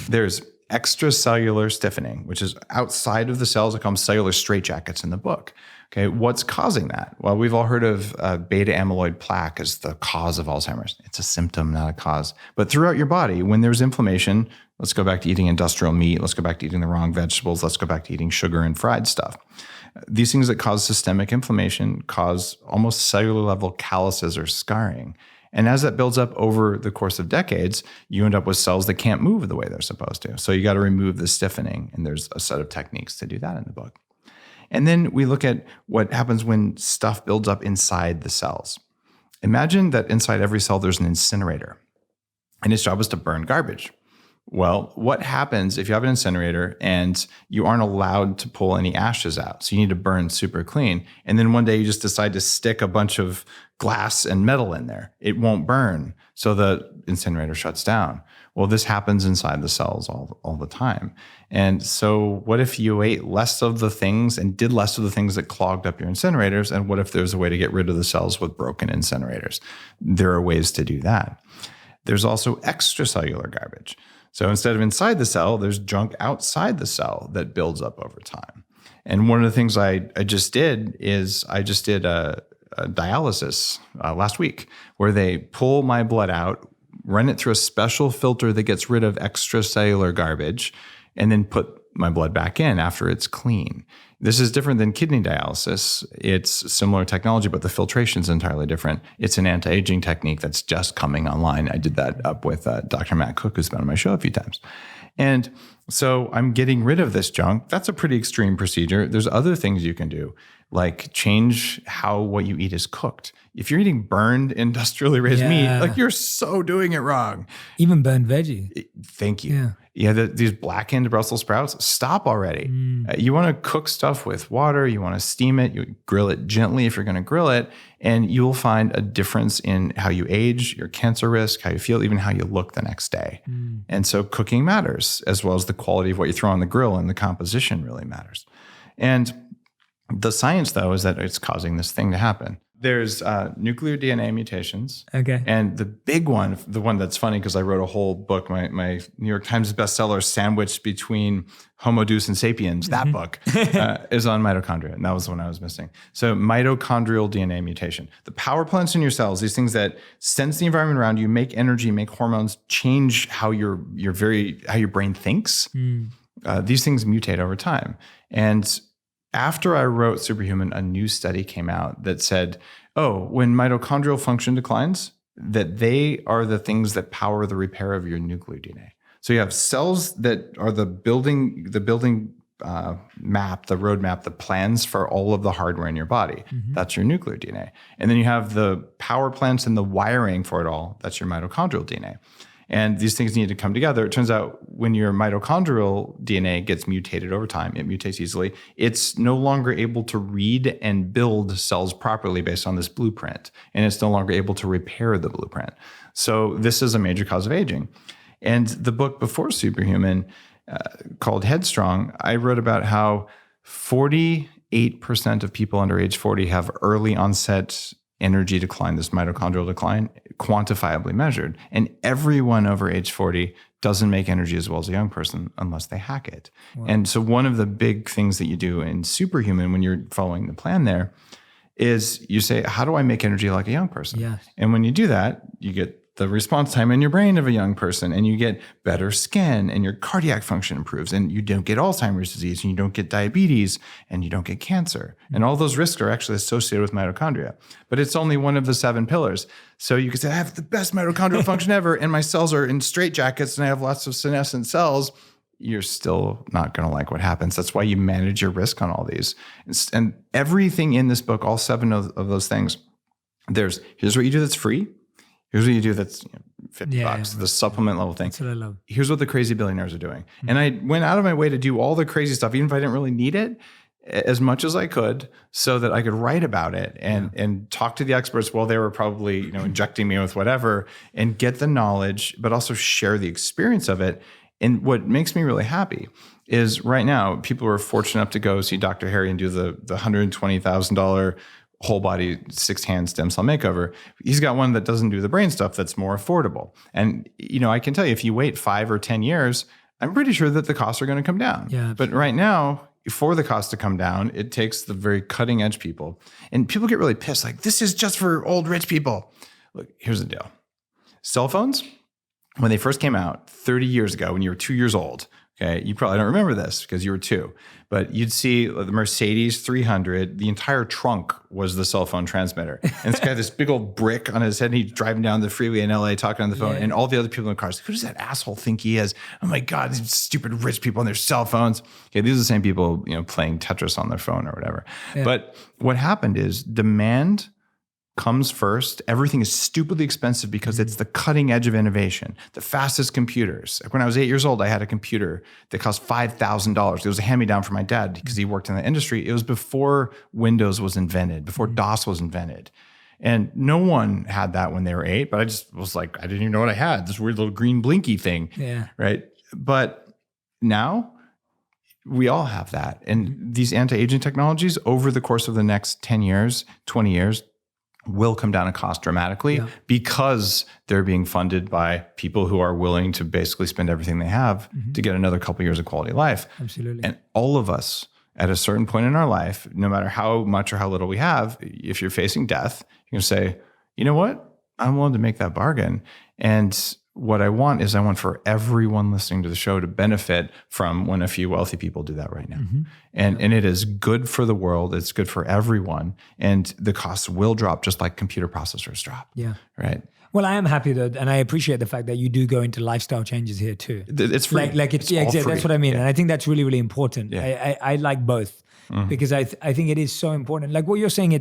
There's extracellular stiffening, which is outside of the cells. I call them cellular straitjackets in the book. Okay, what's causing that? Well, we've all heard of beta amyloid plaque as the cause of Alzheimer's. It's a symptom, not a cause. But throughout your body, when there's inflammation, let's go back to eating industrial meat. Let's go back to eating the wrong vegetables. Let's go back to eating sugar and fried stuff. These things that cause systemic inflammation cause almost cellular level calluses or scarring. And as that builds up over the course of decades, you end up with cells that can't move the way they're supposed to. So you got to remove the stiffening. And there's a set of techniques to do that in the book. And then we look at what happens when stuff builds up inside the cells. Imagine that inside every cell, there's an incinerator. And its job is to burn garbage. Well, what happens if you have an incinerator and you aren't allowed to pull any ashes out? So you need to burn super clean. And then one day you just decide to stick a bunch of glass and metal in there. It won't burn. So the incinerator shuts down. Well, this happens inside the cells all the time. And so what if you ate less of the things and did less of the things that clogged up your incinerators? And what if there's a way to get rid of the cells with broken incinerators? There are ways to do that. There's also extracellular garbage. So instead of inside the cell, there's junk outside the cell that builds up over time. And one of the things I just did is I just did a dialysis last week where they pull my blood out, run it through a special filter that gets rid of extracellular garbage, and then put my blood back in after it's clean. This is different than kidney dialysis. It's similar technology, but the filtration is entirely different. It's an anti-aging technique that's just coming online. I did that up with Dr. Matt Cook, who's been on my show a few times. And so I'm getting rid of this junk. That's a pretty extreme procedure. There's other things you can do, like change how what you eat is cooked. If you're eating burned industrially raised meat, like you're so doing it wrong. Even burned veggie. Thank you. Yeah, these blackened Brussels sprouts, stop already. You want to cook stuff with water. You want to steam it. You grill it gently if you're going to grill it. And you will find a difference in how you age, your cancer risk, how you feel, even how you look the next day. And so cooking matters, as well as the quality of what you throw on the grill, and the composition really matters. And the science, though, is that it's causing this thing to happen. There's nuclear DNA mutations. Okay. And the big one, the one that's funny because I wrote a whole book, my New York Times bestseller, sandwiched between Homo Deus and Sapiens, that book, is on mitochondria. And that was the one I was missing. So mitochondrial DNA mutation. The power plants in your cells, these things that sense the environment around you, make energy, make hormones, change how your brain thinks. These things mutate over time. And after I wrote Superhuman, a new study came out that said, when mitochondrial function declines, that they are the things that power the repair of your nuclear DNA. So you have cells that are the building map, the roadmap, the plans for all of the hardware in your body. That's your nuclear DNA. And then you have the power plants and the wiring for it all. That's your mitochondrial DNA. And these things need to come together. It turns out when your mitochondrial DNA gets mutated over time, it mutates easily, it's no longer able to read and build cells properly based on this blueprint. And it's no longer able to repair the blueprint. So this is a major cause of aging. And the book before Superhuman, called Headstrong, I wrote about how 48% of people under age 40 have early onset energy decline, this mitochondrial decline, quantifiably measured. And everyone over age 40 doesn't make energy as well as a young person unless they hack it. Wow. And so one of the big things that you do in Superhuman when you're following the plan there is you say, how do I make energy like a young person? Yes. And when you do that, you get the response time in your brain of a young person, and you get better skin, and your cardiac function improves, and you don't get Alzheimer's disease, and you don't get diabetes, and you don't get cancer. And all those risks are actually associated with mitochondria. But it's only one of the 7 pillars. So you could say, I have the best mitochondrial function ever, and my cells are in straitjackets, and I have lots of senescent cells. You're still not going to like what happens. That's why you manage your risk on all these. And everything in this book, all 7 of those things, here's what you do that's free. Here's what you do that's $50, the supplement level thing. That's what I love. Here's what the crazy billionaires are doing. Mm-hmm. And I went out of my way to do all the crazy stuff, even if I didn't really need it, as much as I could, so that I could write about it and talk to the experts while they were probably injecting me with whatever, and get the knowledge, but also share the experience of it. And what makes me really happy is right now, people are fortunate enough to go see Dr. Harry and do the $120,000 whole body 6-hand stem cell makeover. He's got one that doesn't do the brain stuff that's more affordable. And, I can tell you, if you wait 5 or 10 years, I'm pretty sure that the costs are going to come down. Yeah, but right now, for the cost to come down, it takes the very cutting edge people. And people get really pissed, like, this is just for old rich people. Look, here's the deal. Cell phones, when they first came out 30 years ago, when you were 2 years old, okay, you probably don't remember this because you were 2, but you'd see the Mercedes 300, the entire trunk was the cell phone transmitter. And this guy, this big old brick on his head, and he's driving down the freeway in LA talking on the phone, and all the other people in the cars, who does that asshole think he is? Oh my God, these stupid rich people on their cell phones. Okay, these are the same people, playing Tetris on their phone or whatever. Yeah. But what happened is demand comes first. Everything is stupidly expensive because it's the cutting edge of innovation, the fastest computers. Like when I was 8 years old, I had a computer that cost $5,000. It was a hand-me-down from my dad because he worked in the industry. It was before Windows was invented, before DOS was invented. And no one had that when they were 8, but I just was like, I didn't even know what I had, this weird little green blinky thing. Yeah. Right. But now we all have that. And these anti-aging technologies over the course of the next 10 years, 20 years, will come down in cost dramatically because they're being funded by people who are willing to basically spend everything they have to get another couple years of quality life. Absolutely. And all of us at a certain point in our life, no matter how much or how little we have, if you're facing death, you're going to say, you know what? I'm willing to make that bargain. And what I want for everyone listening to the show to benefit from when a few wealthy people do that right now. And it is good for the world. It's good for everyone. And the costs will drop just like computer processors drop. Yeah. Right. Well, I am happy that, and I appreciate the fact that you do go into lifestyle changes here too. It's free. It's exactly, that's what I mean. Yeah. And I think that's really, really important. Yeah. I like both because I think it is so important. Like what you're saying,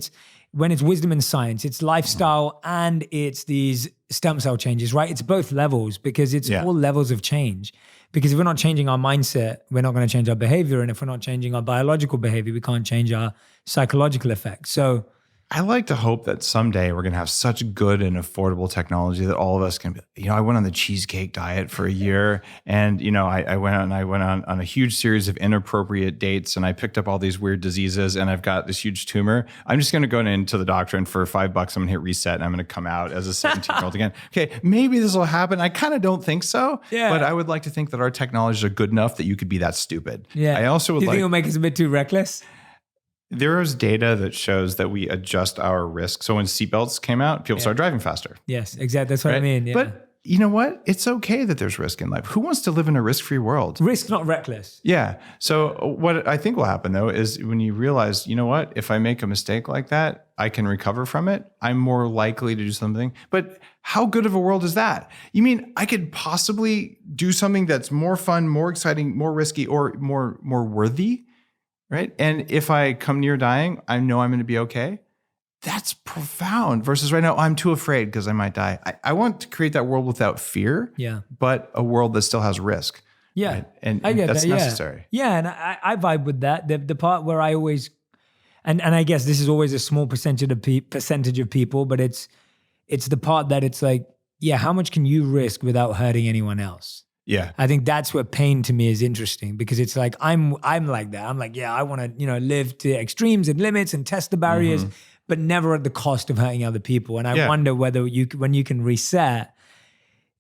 when it's wisdom and science, it's lifestyle and it's these stem cell changes, right? It's both levels because it's all levels of change. Because if we're not changing our mindset, we're not going to change our behavior. And if we're not changing our biological behavior, we can't change our psychological effects. So I like to hope that someday we're going to have such good and affordable technology that all of us can be, I went on the cheesecake diet for a year and, I went on a huge series of inappropriate dates and I picked up all these weird diseases and I've got this huge tumor. I'm just going to go into the doctor and for $5, I'm going to hit reset and I'm going to come out as a 17-year-old again. Okay, maybe this will happen. I kind of don't think so, but I would like to think that our technologies are good enough that you could be that stupid. Yeah. I also would Do you think it'll make us a bit too reckless? There is data that shows that we adjust our risk. So when seatbelts came out, people started driving faster. Yes, exactly. That's what I mean. Yeah. But you know what? It's okay that there's risk in life. Who wants to live in a risk-free world? Risk, not reckless. Yeah. So what I think will happen though is when you realize, you know what? If I make a mistake like that, I can recover from it. I'm more likely to do something. But how good of a world is that? You mean I could possibly do something that's more fun, more exciting, more risky, or more worthy? Right. And if I come near dying, I know I'm going to be okay. That's profound versus right now, I'm too afraid because I might die. I want to create that world without fear, but a world that still has risk. Yeah. Right? And I get that's that. necessary. Yeah. And I vibe with that. The part where I always, and I guess this is always a small percentage of people, but it's the part that it's like, yeah, how much can you risk without hurting anyone else? Yeah. I think that's where pain to me is interesting, because it's like, I'm like that. I'm like, yeah, I want to, live to extremes and limits and test the barriers, but never at the cost of hurting other people. And I wonder whether when you can reset,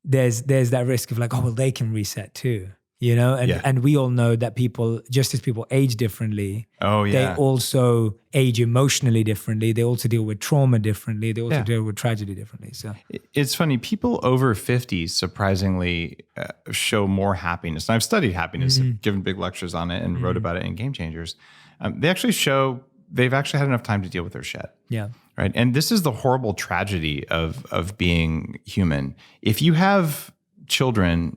there's that risk of like, oh, well, they can reset too, and we all know that people, just as people age differently, they also age emotionally differently. They also deal with trauma differently. They also deal with tragedy differently. So it's funny, people over 50 surprisingly show more happiness. And I've studied happiness, I've given big lectures on it and wrote about it in Game Changers. They actually show they've actually had enough time to deal with their shit. Yeah. Right. And this is the horrible tragedy of being human. If you have children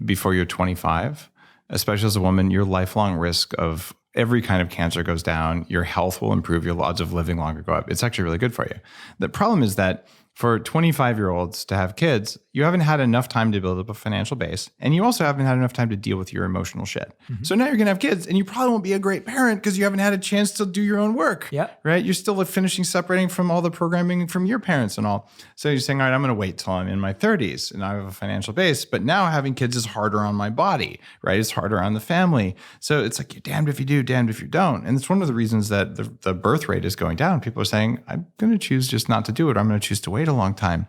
before you're 25, especially as a woman, your lifelong risk of every kind of cancer goes down. Your health will improve. Your odds of living longer go up. It's actually really good for you. The problem is that for 25-year-olds to have kids, you haven't had enough time to build up a financial base, and you also haven't had enough time to deal with your emotional shit. So now you're going to have kids, and you probably won't be a great parent because you haven't had a chance to do your own work. Yeah. Right? You're still finishing separating from all the programming from your parents and all. So you're saying, all right, I'm going to wait till I'm in my 30s and I have a financial base, but now having kids is harder on my body, right? It's harder on the family. So it's like, you're damned if you do, damned if you don't. And it's one of the reasons that the birth rate is going down. People are saying, I'm going to choose just not to do it. I'm going to choose to wait a long time.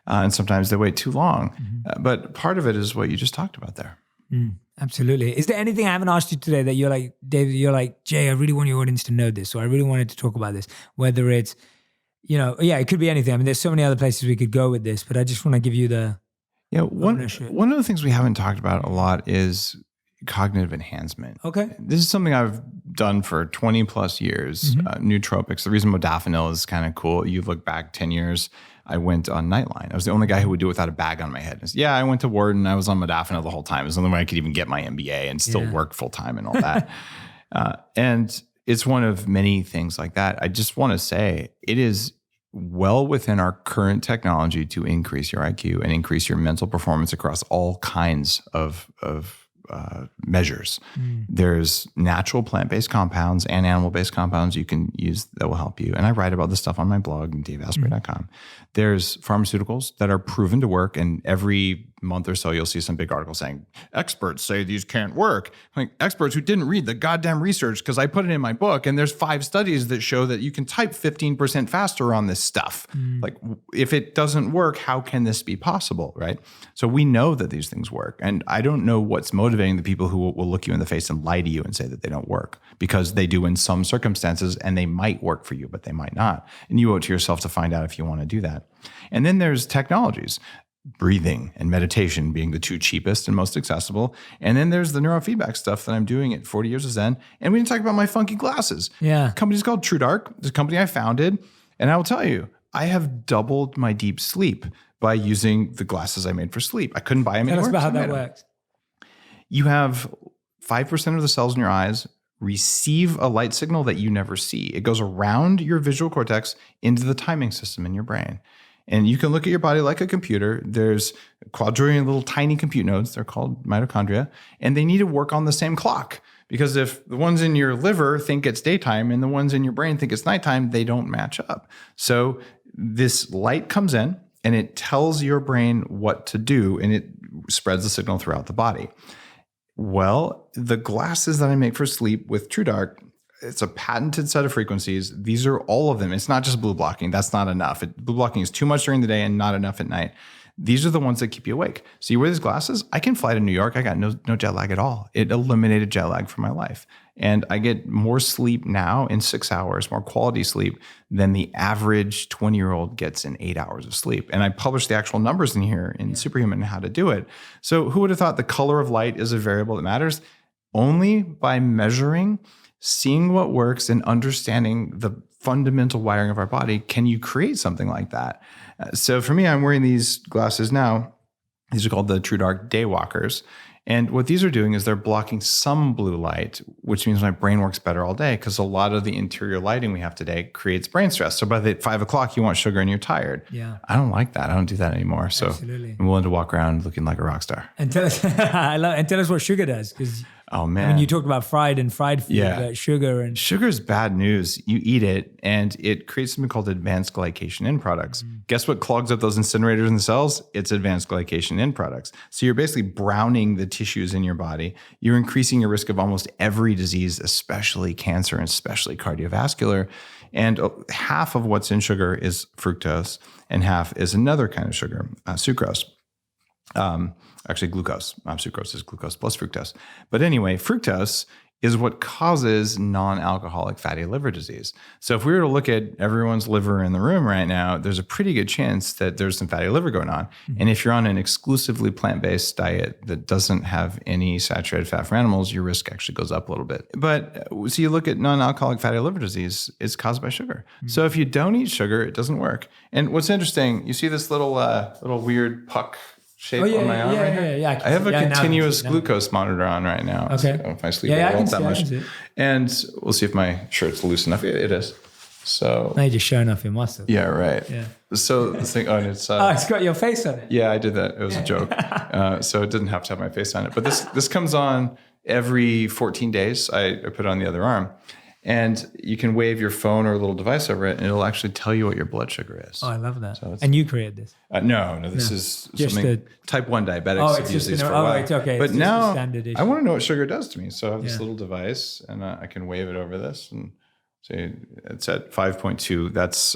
And sometimes they wait too long. But part of it is what you just talked about there. Absolutely. Is there anything I haven't asked you today that you're like, David, you're like, Jay, I really want your audience to know this, or I really wanted to talk about this, whether it's, it could be anything. I mean, there's so many other places we could go with this, but I just want to give you the one of the things we haven't talked about a lot is cognitive enhancement. Okay. This is something I've done for 20 plus years. Nootropics. The reason modafinil is kind of cool. You look back 10 years, I went on Nightline. I was the only guy who would do it without a bag on my head. I went to Wharton. I was on modafinil the whole time. It was the only way I could even get my MBA and still work full time and all that. And it's one of many things like that. I just want to say it is well within our current technology to increase your IQ and increase your mental performance across all kinds of measures. There's natural plant-based compounds and animal-based compounds you can use that will help you. And I write about this stuff on my blog, daveasprey.com. There's pharmaceuticals that are proven to work, and every month or so you'll see some big article saying, experts say these can't work. Like, experts who didn't read the goddamn research, because I put it in my book, and there's 5 studies that show that you can type 15% faster on this stuff. Like, if it doesn't work, how can this be possible, right? So we know that these things work. And I don't know what's motivating the people who will look you in the face and lie to you and say that they don't work, because they do in some circumstances, and they might work for you, but they might not. And you owe it to yourself to find out if you want to do that. And then there's technologies, breathing and meditation being the 2 cheapest and most accessible. And then there's the neurofeedback stuff that I'm doing at 40 Years of Zen. And we didn't talk about my funky glasses. Yeah. The company's called TrueDark. It's a company I founded. And I will tell you, I have doubled my deep sleep by using the glasses I made for sleep. I couldn't buy them anymore. Tell us about how that works. You have 5% of the cells in your eyes receive a light signal that you never see. It goes around your visual cortex into the timing system in your brain. And you can look at your body like a computer. There's quadrillion little tiny compute nodes. They're called mitochondria. And they need to work on the same clock. Because if the ones in your liver think it's daytime and the ones in your brain think it's nighttime, they don't match up. So this light comes in and it tells your brain what to do, and it spreads the signal throughout the body. Well, the glasses that I make for sleep with TrueDark, it's a patented set of frequencies. These are all of them. It's not just blue blocking. That's not enough. Blue blocking is too much during the day and not enough at night. These are the ones that keep you awake. So you wear these glasses. I can fly to New York. I got no jet lag at all. It eliminated jet lag from my life. And I get more sleep now in 6 hours, more quality sleep than the average 20-year-old gets in 8 hours of sleep. And I published the actual numbers in here in Superhuman and how to do it. So who would have thought the color of light is a variable that matters? Only by measuring, seeing what works, and understanding the fundamental wiring of our body can you create something like that. So for me, I'm wearing these glasses now. These are called the TrueDark Daywalkers. And what these are doing is they're blocking some blue light, which means my brain works better all day because a lot of the interior lighting we have today creates brain stress. So by the 5 o'clock, you want sugar and you're tired. Yeah. I don't like that. I don't do that anymore. So Absolutely. I'm willing to walk around looking like a rock star. And tell us, and tell us what sugar does, because Oh man. I mean, you talked about fried food, sugar and sugar is bad news. You eat it and it creates something called advanced glycation end products. Guess what clogs up those incinerators in the cells? It's advanced glycation end products. So you're basically browning the tissues in your body. You're increasing your risk of almost every disease, especially cancer and especially cardiovascular. And half of what's in sugar is fructose and half is another kind of sugar, sucrose. Actually glucose. Sucrose is glucose plus fructose. But anyway, fructose is what causes non-alcoholic fatty liver disease. So if we were to look at everyone's liver in the room right now, there's a pretty good chance that there's some fatty liver going on. Mm-hmm. And if you're on an exclusively plant-based diet that doesn't have any saturated fat for animals, your risk actually goes up a little bit. But so you look at non-alcoholic fatty liver disease, it's caused by sugar. Mm-hmm. So if you don't eat sugar, it doesn't work. And what's interesting, you see this little weird puck shape on my arm right here? Yeah. I have a continuous glucose monitor on right now. Okay. So if I sleep I won't that much. And we'll see if my shirt's loose enough. It is. So now you're just showing off your muscles. Yeah, right. Yeah. So the thing, it's got your face on it. Yeah, I did that. It was a joke. So it didn't have to have my face on it. But this comes on every 14 days. I put it on the other arm. And you can wave your phone or a little device over it, and it'll actually tell you what your blood sugar is. Oh, I love that. So and you created this? No, this is just something type 1 diabetics have used these for a while. It's okay. But it's now I want to know what sugar does to me. So I have this little device, and I can wave it over this, and say it's at 5.2. That's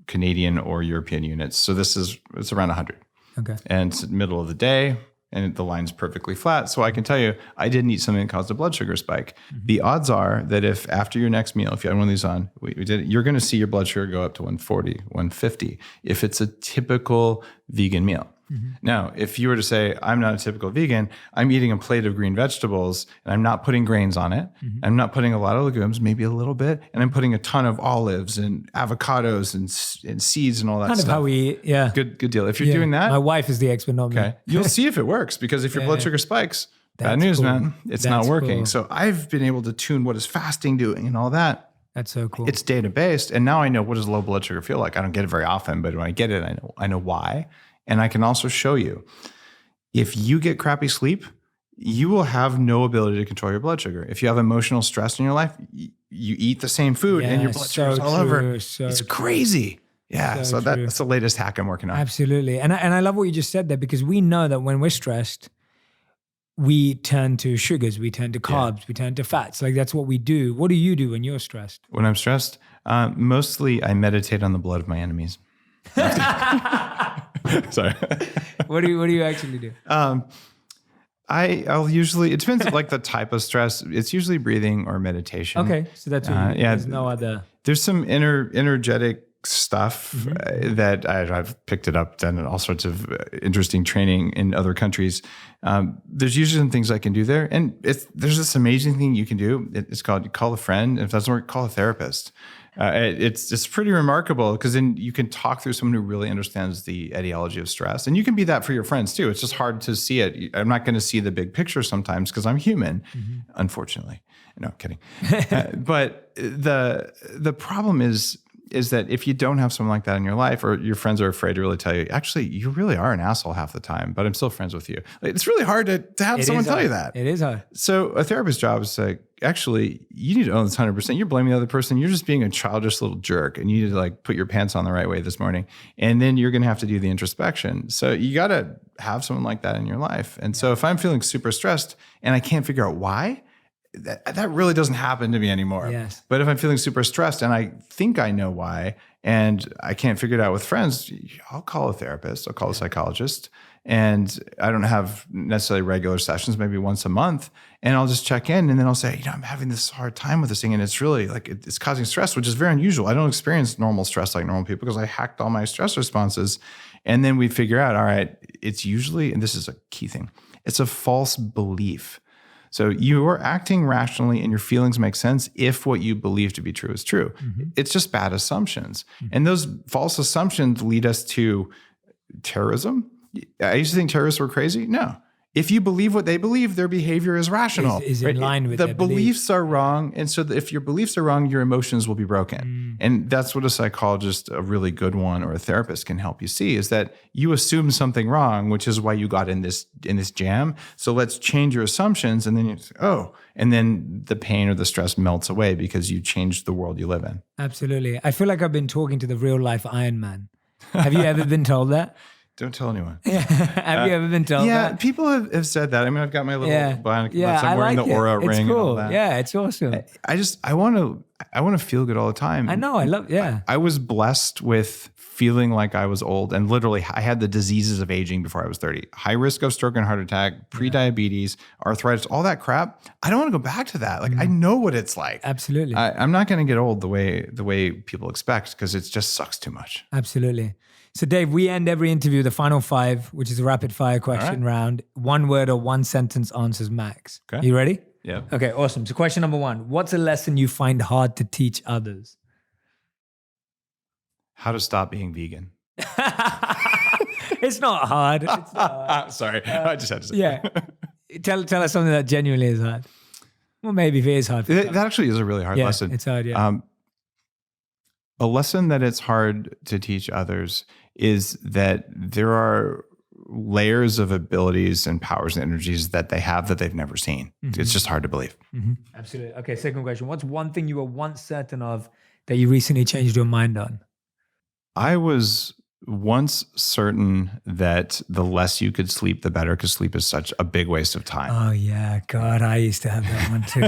Canadian or European units. So it's around 100. Okay. And it's the middle of the day. And the line's perfectly flat. So I can tell you, I didn't eat something that caused a blood sugar spike. Mm-hmm. The odds are that if after your next meal, if you had one of these on, we did it, you're going to see your blood sugar go up to 140, 150, if it's a typical vegan meal. Mm-hmm. Now, if you were to say, I'm not a typical vegan, I'm eating a plate of green vegetables and I'm not putting grains on it. Mm-hmm. I'm not putting a lot of legumes, maybe a little bit, and I'm putting a ton of olives and avocados and seeds and all that kind stuff. Kind of how we eat, yeah. Good deal. If you're doing that. My wife is the expert, not me. Okay. You'll see if it works, because if your blood sugar spikes, bad news, man. It's not working. Cool. So I've been able to tune what is fasting doing and all that. That's so cool. It's data-based. And now I know, what does low blood sugar feel like? I don't get it very often, but when I get it, I know why. And I can also show you, if you get crappy sleep, you will have no ability to control your blood sugar. If you have emotional stress in your life, you eat the same food and your blood sugar is all over. It's crazy. Yeah. So that's the latest hack I'm working on. Absolutely. And I love what you just said there, because we know that when we're stressed, we turn to sugars, we turn to carbs, we turn to fats. Like, that's what we do. What do you do when you're stressed? When I'm stressed, mostly I meditate on the blood of my enemies. Sorry. What do you actually do? I'll usually, it depends like the type of stress. It's usually breathing or meditation. Okay. So that's what you do. There's no other. There's some energetic stuff that I've picked it up, done all sorts of interesting training in other countries. There's usually some things I can do there. And there's this amazing thing you can do. It's called, you call a friend. And if that doesn't work, call a therapist. It's pretty remarkable, because then you can talk through someone who really understands the etiology of stress. And you can be that for your friends too. It's just hard to see it. I'm not going to see the big picture sometimes because I'm human, unfortunately. No, kidding. But the problem is that if you don't have someone like that in your life, or your friends are afraid to really tell you, actually, you really are an asshole half the time, but I'm still friends with you. It's really hard to have someone tell you that. It is hard. So a therapist's job is like, actually, you need to own this 100%. You're blaming the other person. You're just being a childish little jerk, and you need to like put your pants on the right way this morning. And then you're going to have to do the introspection. So you got to have someone like that in your life. And so if I'm feeling super stressed and I can't figure out why, that really doesn't happen to me anymore. Yes. But if I'm feeling super stressed and I think I know why, and I can't figure it out with friends, I'll call a therapist, I'll call a psychologist. And I don't have necessarily regular sessions, maybe once a month. And I'll just check in, and then I'll say, I'm having this hard time with this thing. And it's really like, it's causing stress, which is very unusual. I don't experience normal stress like normal people, because I hacked all my stress responses. And then we figure out, all right, it's usually, and this is a key thing, it's a false belief. So you are acting rationally and your feelings make sense if what you believe to be true is true. Mm-hmm. It's just bad assumptions. Mm-hmm. And those false assumptions lead us to terrorism. I used to think terrorists were crazy. No. if you believe what they believe, their behavior is rational. Is in line with the their beliefs are wrong. And so if your beliefs are wrong, your emotions will be broken. And that's what a psychologist, a really good one, or a therapist can help you see, is that you assume something wrong, which is why you got in this jam. So let's change your assumptions. And then you say, oh, and then the pain or the stress melts away because you changed the world you live in. Absolutely. I feel like I've been talking to the real life Iron Man. Have you ever been told that? Don't tell anyone. Have you ever been told that? Yeah, people have said that. I mean, I've got my little bionic I'm wearing the aura ring. It's cool. And all that. Yeah, it's awesome. I want to feel good all the time. I know. I was blessed with feeling like I was old, and literally I had the diseases of aging before I was 30. High risk of stroke and heart attack, pre-diabetes, arthritis, all that crap. I don't want to go back to that. Like I know what it's like. Absolutely. I'm not going to get old the way people expect, because it just sucks too much. Absolutely. So Dave, we end every interview with the final 5, which is a rapid fire question round. 1 word or 1 sentence answers max. Okay. You ready? Yeah. Okay, awesome. So question number 1, what's a lesson you find hard to teach others? How to stop being vegan. It's not hard. It's not hard. Sorry, I just had to say. Yeah. Tell us something that genuinely is hard. Well, maybe if it is hard. That actually is a really hard lesson. It's hard, yeah. A lesson that it's hard to teach others is that there are layers of abilities and powers and energies that they have that they've never seen. It's just hard to believe. Absolutely. Okay, second question. What's one thing you were once certain of that you recently changed your mind on? I was once certain that the less you could sleep, the better, because sleep is such a big waste of time. Oh yeah, God, I used to have that one too.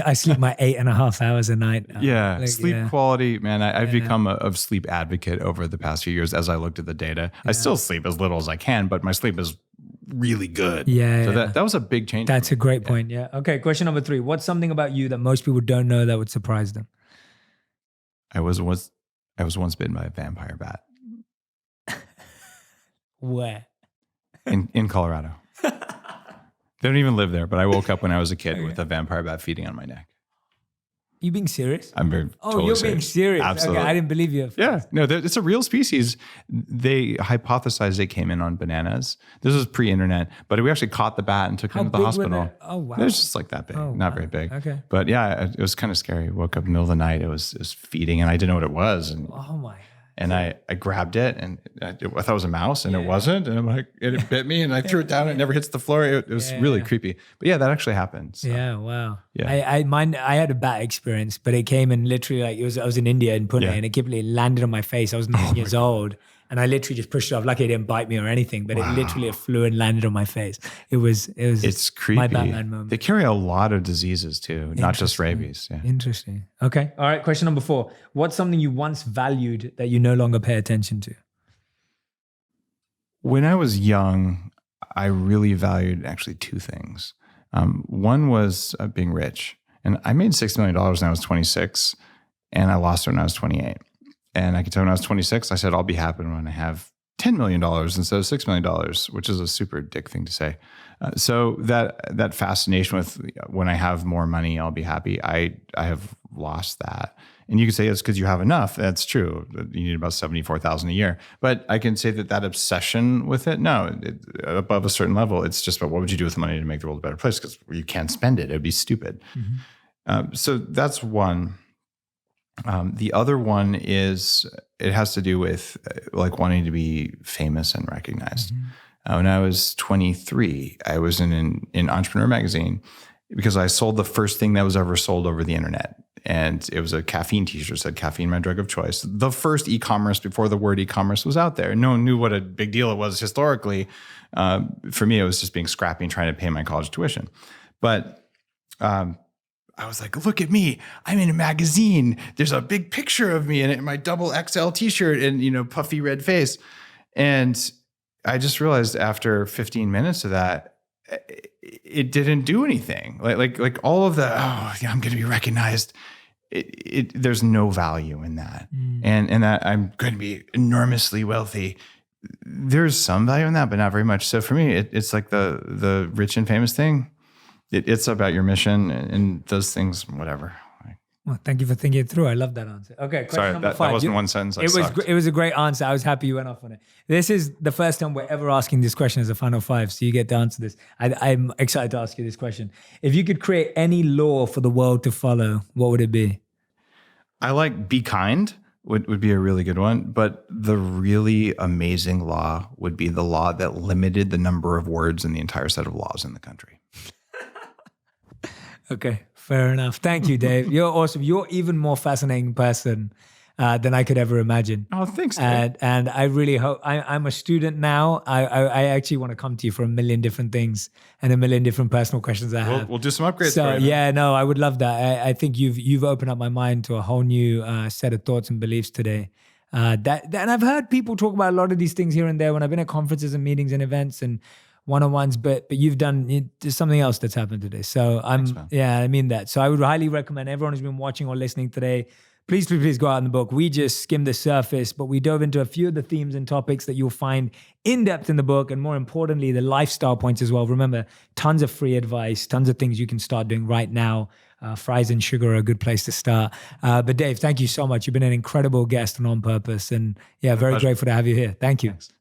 I sleep my 8.5 hours a night now. Yeah, sleep quality, man. I've become a sleep advocate over the past few years as I looked at the data. I still sleep as little as I can, but my sleep is really good. Yeah. So that was a big change. That's a great point. Yeah. Okay. Question number 3. What's something about you that most people don't know that would surprise them? I was once bitten by a vampire bat. Where? In Colorado. They don't even live there, but I woke up when I was a kid with a vampire bat feeding on my neck. You being serious? I'm very totally you're serious. Being serious. Absolutely. Okay, I didn't believe you. Yeah, no, it's a real species. They hypothesized they came in on bananas. This was pre-internet, but we actually caught the bat and took him to the hospital. Oh, wow. It was just like that big, not very big. Okay. But yeah, it was kind of scary. Woke up in the middle of the night. It was feeding, and I didn't know what it was. And oh my. And I grabbed it, and I thought it was a mouse, and it wasn't. And I'm like, it bit me, and I threw it down. And it never hits the floor. It was really creepy. But yeah, that actually happened. So. Yeah, wow. Yeah. I had a bat experience, but it came and literally I was in India in Pune, and it landed on my face. I was 9 years old, and I literally just pushed it off. Lucky it didn't bite me or anything, but it literally flew and landed on my face. It's creepy. My Batman moment. They carry a lot of diseases too, not just rabies. Yeah. Interesting. Okay. All right. Question number 4. What's something you once valued that you no longer pay attention to? When I was young, I really valued actually 2 things. One was being rich. And I made $6 million when I was 26, and I lost it when I was 28. And I can tell when I was 26, I said, I'll be happy when I have $10 million instead of $6 million, which is a super dick thing to say. So that fascination with when I have more money, I'll be happy. I have lost that. And you can say it's because you have enough. That's true. You need about $74,000 a year. But I can say that obsession with it, no, above a certain level, it's just about what would you do with the money to make the world a better place? Because you can't spend it. It would be stupid. So that's one. The other one is it has to do with like wanting to be famous and recognized. When I was 23, I was in an Entrepreneur magazine because I sold the first thing that was ever sold over the internet. And it was a caffeine t-shirt that said caffeine, my drug of choice. The first e-commerce before the word e-commerce was out there. No one knew what a big deal it was historically. For me, it was just being scrappy and trying to pay my college tuition. But I was like, look at me. I'm in a magazine. There's a big picture of me in my double XL t-shirt and, puffy red face. And I just realized after 15 minutes of that, it didn't do anything. Like all of the, I'm going to be recognized. There's no value in that. And that I'm going to be enormously wealthy. There's some value in that, but not very much. So for me, it's like the rich and famous thing. It's about your mission and those things, whatever. Well, thank you for thinking it through. I love that answer. Okay, question Sorry, number that 5. wasn't one sentence. It was a great answer. I was happy you went off on it. This is the first time we're ever asking this question as a final 5, so you get to answer this. I'm excited to ask you this question. If you could create any law for the world to follow, what would it be? I like be kind would be a really good one, but the really amazing law would be the law that limited the number of words in the entire set of laws in the country. Okay, fair enough. Thank you, Dave. You're awesome. You're even more fascinating person than I could ever imagine. Oh, thanks, Dave. And I really hope I'm a student now. I actually want to come to you for a million different things and a million different personal questions I have. We'll do some upgrades. So for you, yeah, no, I would love that. I think you've opened up my mind to a whole new set of thoughts and beliefs today. And I've heard people talk about a lot of these things here and there when I've been at conferences and meetings and events and one-on-ones, but you've done there's something else that's happened today. So I mean that. So I would highly recommend everyone who's been watching or listening today, please go out in the book. We just skimmed the surface, but we dove into a few of the themes and topics that you'll find in depth in the book, and more importantly, the lifestyle points as well. Remember, tons of free advice, tons of things you can start doing right now. Fries and sugar are a good place to start. But Dave, thank you so much. You've been an incredible guest on Purpose, and very grateful to have you here. Thank you. Thanks.